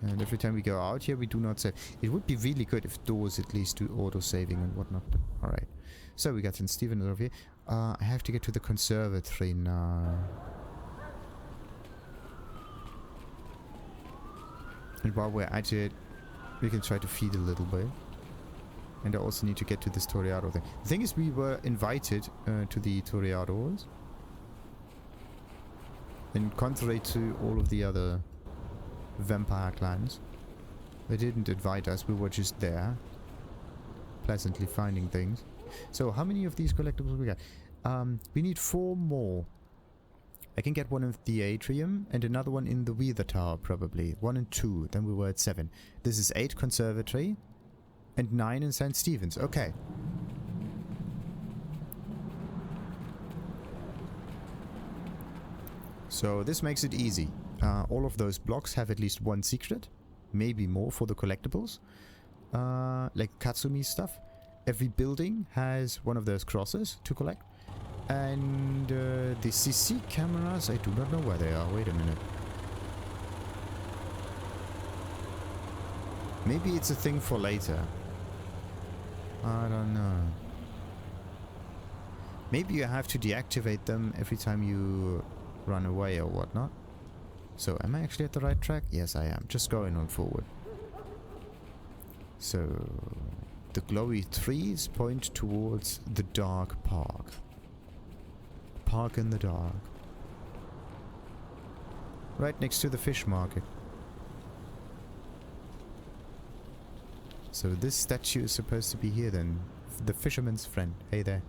And every time we go out here, we do not save. It would be really good if doors at least do auto-saving and whatnot, but alright. So we got St. Stephen over here. I have to get to the conservatory now. And while we're at it, we can try to feed a little bit. And I also need to get to this toreador thing. The thing is, we were invited to the toreadors. And contrary to all of the other vampire clans, they didn't invite us, we were just there. Pleasantly finding things. So, how many of these collectibles we got? We need 4 more. I can get one in the atrium and another one in the Weather Tower, probably. 1 and 2, then we were at 7. This is 8 conservatory and 9 in St. Stephen's. Okay. So this makes it easy. All of those blocks have at least 1 secret, maybe more for the collectibles. Like Katsumi stuff. Every building has one of those crosses to collect. And the CC cameras, I do not know where they are. Wait a minute. Maybe it's a thing for later. I don't know. Maybe you have to deactivate them every time you run away or whatnot. So, am I actually at the right track? Yes, I am. Just going on forward. So, the glowy trees point towards the dark park. Park in the dark. Right next to the fish market. So this statue is supposed to be here then. The fisherman's friend. Hey there.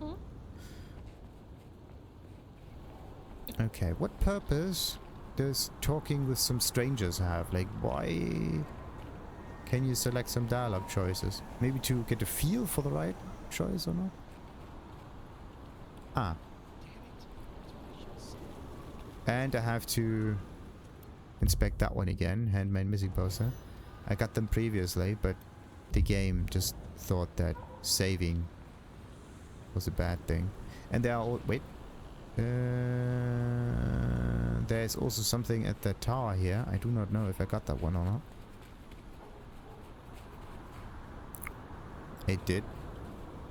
Okay, what purpose does talking with some strangers have? Like, why can you select some dialogue choices? Maybe to get a feel for the right choice or not? Ah. And I have to inspect that one again. Handmade missing poster. I got them previously, but the game just thought that saving was a bad thing. And they are all... Wait. There's also something at that tower here. I do not know if I got that one or not. It did.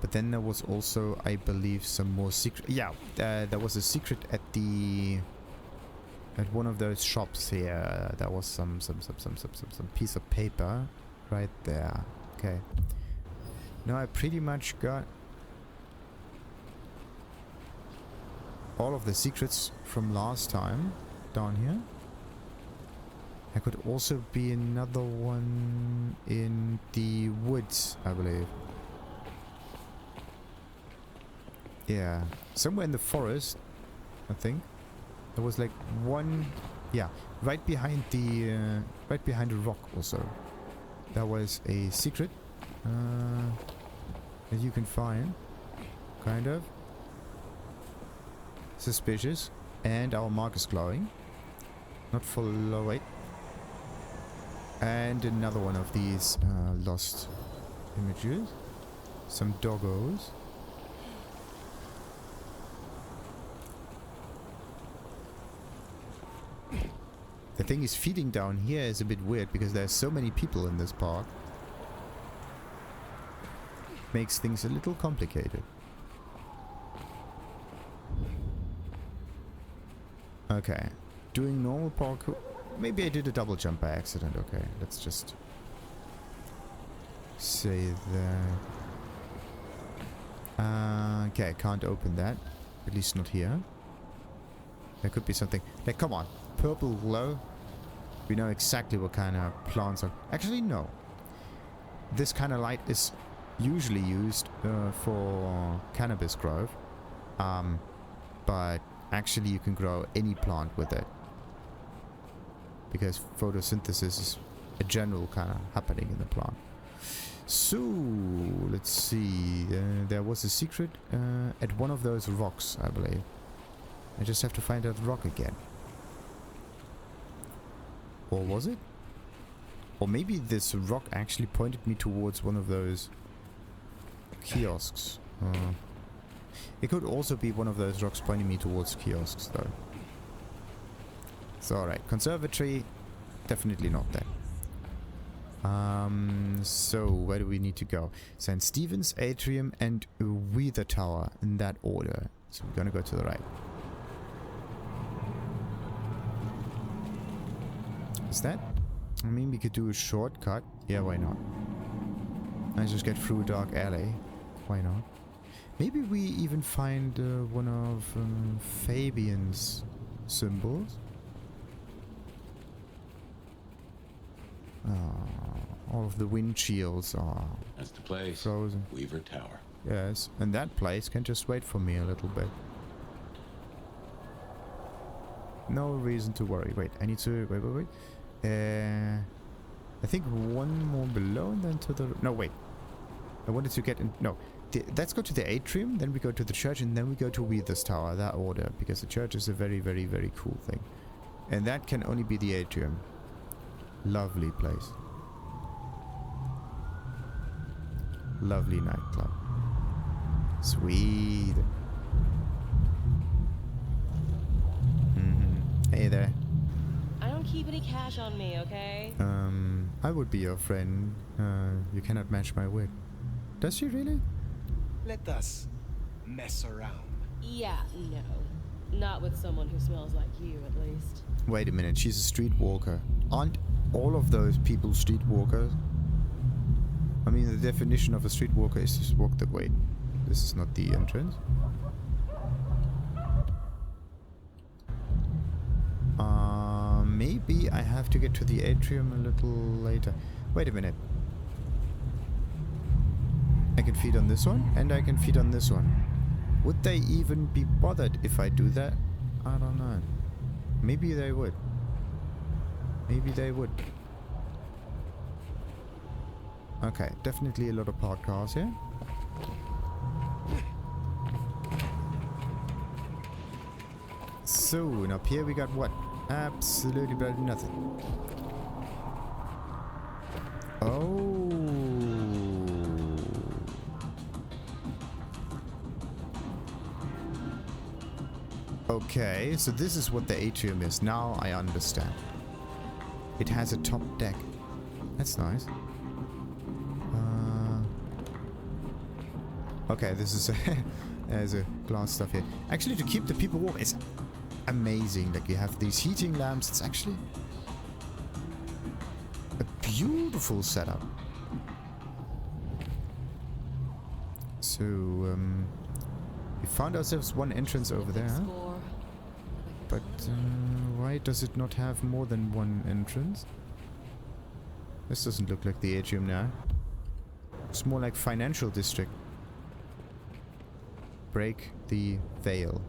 But then there was also, I believe, some more secret... Yeah, there was a secret at the... At one of those shops here. There was some piece of paper right there. Okay. Now I pretty much got all of the secrets from last time down here. There could also be another one in the woods, I believe. Yeah, somewhere in the forest, I think. There was like one, yeah, right behind the rock also. There was a secret that you can find, kind of. Suspicious. And our mark is glowing. Not full, wait. And another one of these lost images. Some doggos. The thing is, feeding down here is a bit weird because there's so many people in this park. Makes things a little complicated. Okay. Doing normal parkour. Maybe I did a double jump by accident. Okay, let's just say that. Okay, I can't open that. At least not here. There could be something. Like, come on. Purple glow. We know exactly what kind of plants are. Actually, no. This kind of light is usually used for cannabis growth. But actually you can grow any plant with it. Because photosynthesis is a general kind of happening in the plant. So, let's see. There was a secret at one of those rocks, I believe. I just have to find that rock again. Or was it? Or maybe this rock actually pointed me towards one of those kiosks. It could also be one of those rocks pointing me towards kiosks, though. So, alright. Conservatory, definitely not there. So, where do we need to go? St. Stephen's, Atrium, and Weather Tower, in that order. So, we're gonna go to the right. Is that? I mean, we could do a shortcut. Yeah, why not? I just get through a dark alley. Why not? Maybe we even find one of Fabian's symbols. All of the windshields are That's the place. frozen. Weaver Tower. Yes, and that place can just wait for me a little bit. No reason to worry. Wait, I need to... Wait. I think one more below and then to the... No, wait. I wanted to get in... No. Let's go to the atrium, then we go to the church, and then we go to Weather's Tower. That order. Because the church is a very, very, very cool thing. And that can only be the atrium. Lovely place. Lovely nightclub. Sweet. Hey there. I don't keep any cash on me, okay? I would be your friend. You cannot match my wit. Does she really? Let us mess around. Yeah, no. Not with someone who smells like you, at least. Wait a minute, she's a streetwalker. Aren't all of those people streetwalkers? I mean, the definition of a streetwalker is to walk the way. This is not the entrance. Maybe I have to get to the atrium a little later. Wait a minute. I can feed on this one, and I can feed on this one. Would they even be bothered if I do that? I don't know. Maybe they would. Maybe they would. Okay, definitely a lot of parked cars here. So, and up here we got what? Absolutely bloody nothing. Oh. Okay, so this is what the atrium is. Now I understand. It has a top deck. That's nice. Okay, this is there's a glass stuff here. Actually, to keep the people warm is amazing. Like, you have these heating lamps. It's actually a beautiful setup. So, we found ourselves one entrance over there, huh? But why does it not have more than one entrance? This doesn't look like the atrium now. It's more like financial district. Break the veil.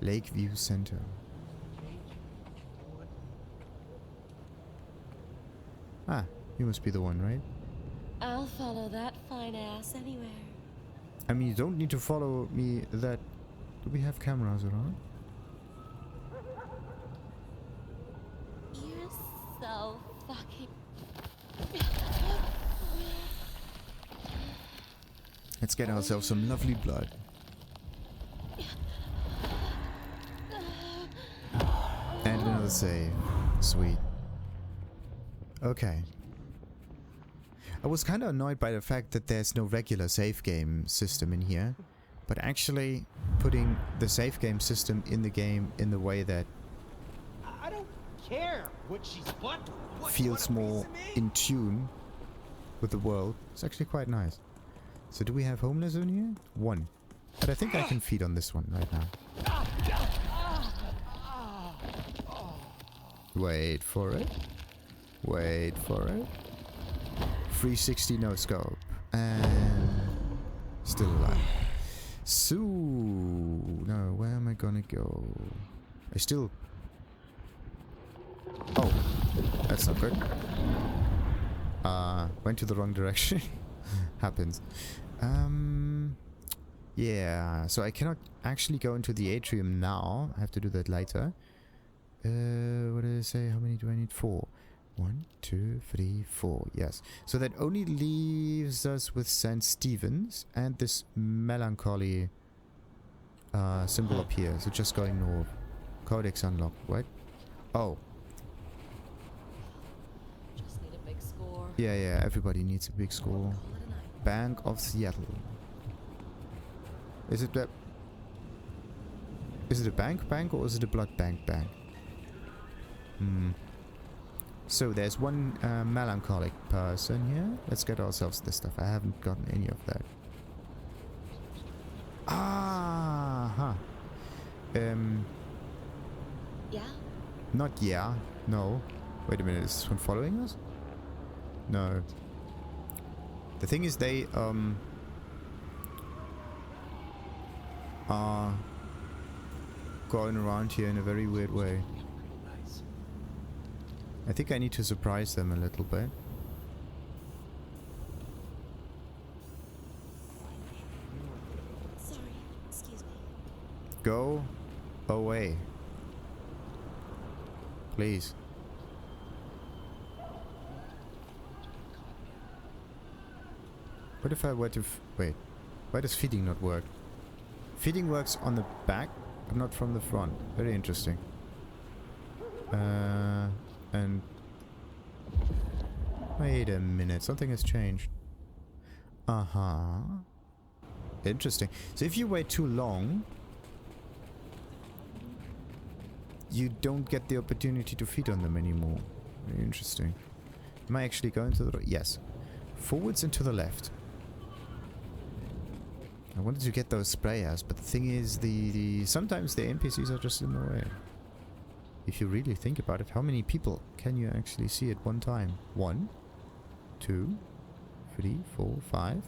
Lakeview Center. Ah, you must be the one, right? I'll follow that fine ass anywhere. I mean, you don't need to follow me that... Do we have cameras around? You're so fucking... Let's get ourselves some lovely blood. And another save. Sweet. Okay. I was kind of annoyed by the fact that there's no regular save game system in here. But actually putting the save game system in the game in the way that I don't care what she's what feels more in tune with the world. It's actually quite nice. So do we have homeless in here? One. But I think I can feed on this one right now. Wait for it. Wait for it. 360 no scope. And still alive. So no, where am I gonna go? I still... Oh, that's not good. Went to the wrong direction. Happens. Yeah, so I cannot actually go into the atrium now. I have to do that later. What did I say? How many do I need? 4. 1, 2, 3, 4. Yes. So that only leaves us with St. Stephen's and this melancholy symbol up here. So just going north. Codex unlocked. What? Oh. Just need a big score. Yeah, everybody needs a big score. Bank of Seattle. Is it that? Is it a bank or is it a blood bank? So there's one melancholic person here. Let's get ourselves this stuff. I haven't gotten any of that. Yeah? Not yeah. No. Wait a minute, is this one following us? No. The thing is, they are going around here in a very weird way. I think I need to surprise them a little bit. Sorry, excuse me. Go away. Please. What if I were to... wait. Why does feeding not work? Feeding works on the back, but not from the front. Very interesting. And... wait a minute. Something has changed. Interesting. So if you wait too long, you don't get the opportunity to feed on them anymore. Very interesting. Am I actually going to the... Yes. Forwards and to the left. I wanted to get those sprayers, but the thing is, sometimes the NPCs are just in the way. If you really think about it, how many people can you actually see at one time? 1, 2, 3, 4, 5,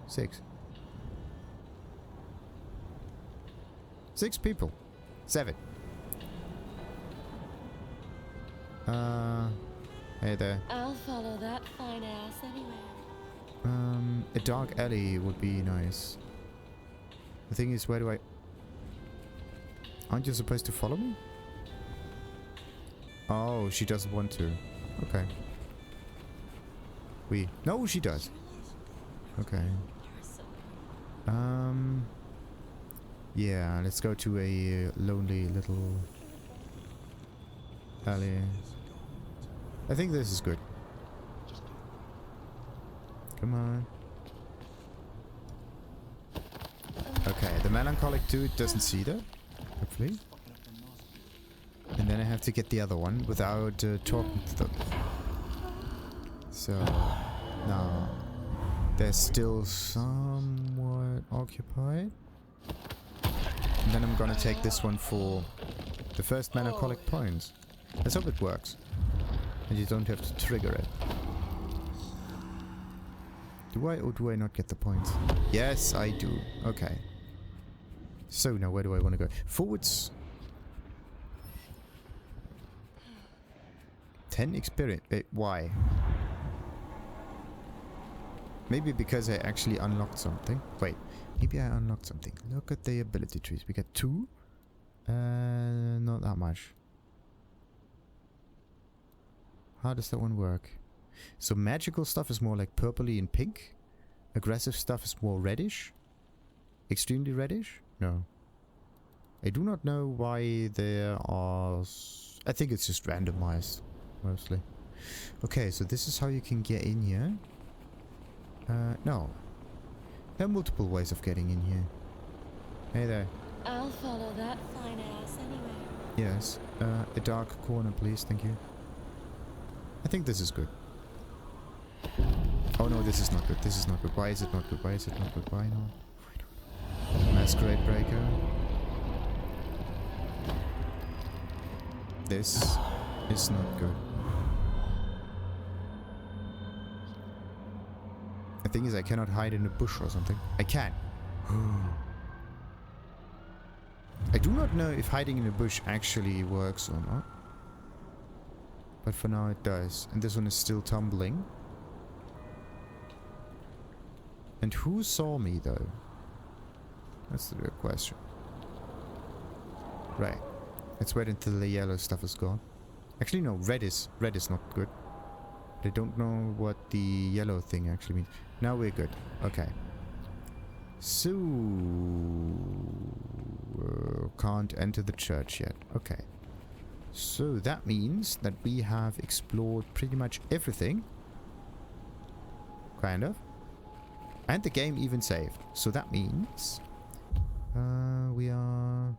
6. 6 people. 7. Hey there. I'll follow that fine ass anywhere. A dark alley would be nice. The thing is, where do I... Aren't you supposed to follow me? Oh, she doesn't want to. Okay. No, she does. Okay. Yeah, let's go to a lonely little alley. I think this is good. Come on. Okay, the melancholic dude doesn't see that, hopefully. And then I have to get the other one without talking to them. So, no. They're still somewhat occupied. And then I'm gonna take this one for the first melancholic points. Let's hope it works. And you don't have to trigger it. Do I or do I not get the points? Yes, I do. Okay. So now where do I want to go? Forwards. 10 experience. Why? Maybe because I actually unlocked something. Wait. Maybe I unlocked something. Look at the ability trees. We got 2. Not that much. How does that one work? So magical stuff is more like purpley and pink. Aggressive stuff is more reddish. Extremely reddish? No. I do not know why there are... I think it's just randomized, mostly. Okay, so this is how you can get in here. No. There are multiple ways of getting in here. Hey there. I'll follow that fine ass anyway. Yes. A dark corner, please. Thank you. I think this is good. Oh no, this is not good. This is not good. Why is it not good? Why is it not good? Why not? Masquerade Breaker. This is not good. The thing is, I cannot hide in a bush or something. I can. I do not know if hiding in a bush actually works or not. But for now it does. And this one is still tumbling. And who saw me though? That's the real question. Right. Let's wait until the yellow stuff is gone. Actually no, red is not good. I don't know what the yellow thing actually means. Now we're good. Okay. So... can't enter the church yet. Okay. So that means that we have explored pretty much everything. Kind of. And the game even saved. So that means... we are...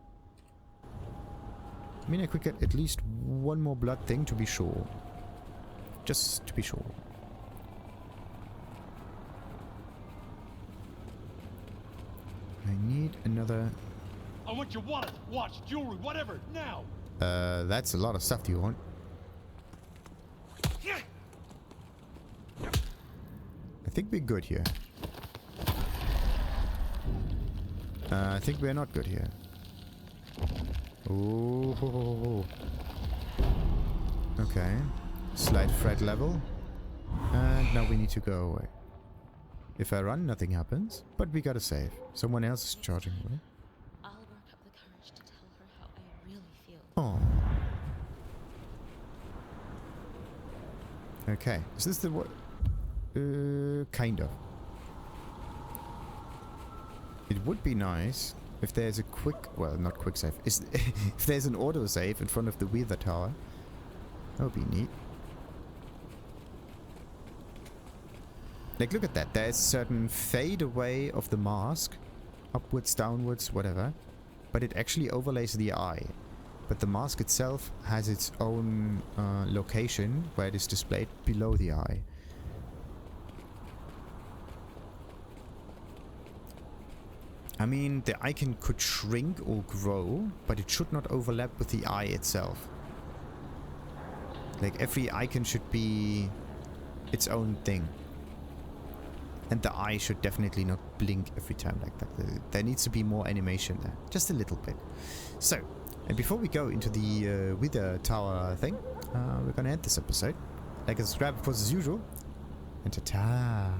I mean, I could get at least one more blood thing to be sure. Just to be sure. I need another... I want your wallet, watch, jewelry, whatever, now! That's a lot of stuff. Do you want? I think we're good here. I think we're not good here. Oh. Okay. Slight threat level. And now we need to go away. If I run, nothing happens. But we gotta save. Someone else is charging away. I'll work up the courage to tell her how I really feel. Oh. Okay. Is this the what? Kind of. It would be nice if there's a quick... Well, not quick save. If there's an auto save in front of the Weather Tower. That would be neat. Like, look at that. There's certain fade away of the mask. Upwards, downwards, whatever. But it actually overlays the eye. But the mask itself has its own location where it is displayed below the eye. I mean, the icon could shrink or grow, but it should not overlap with the eye itself. Like, every icon should be its own thing. And the eye should definitely not blink every time like that. There needs to be more animation there. Just a little bit. So, and before we go into the Wither Tower thing, we're gonna end this episode. Like and subscribe, of course, as usual. And ta-ta!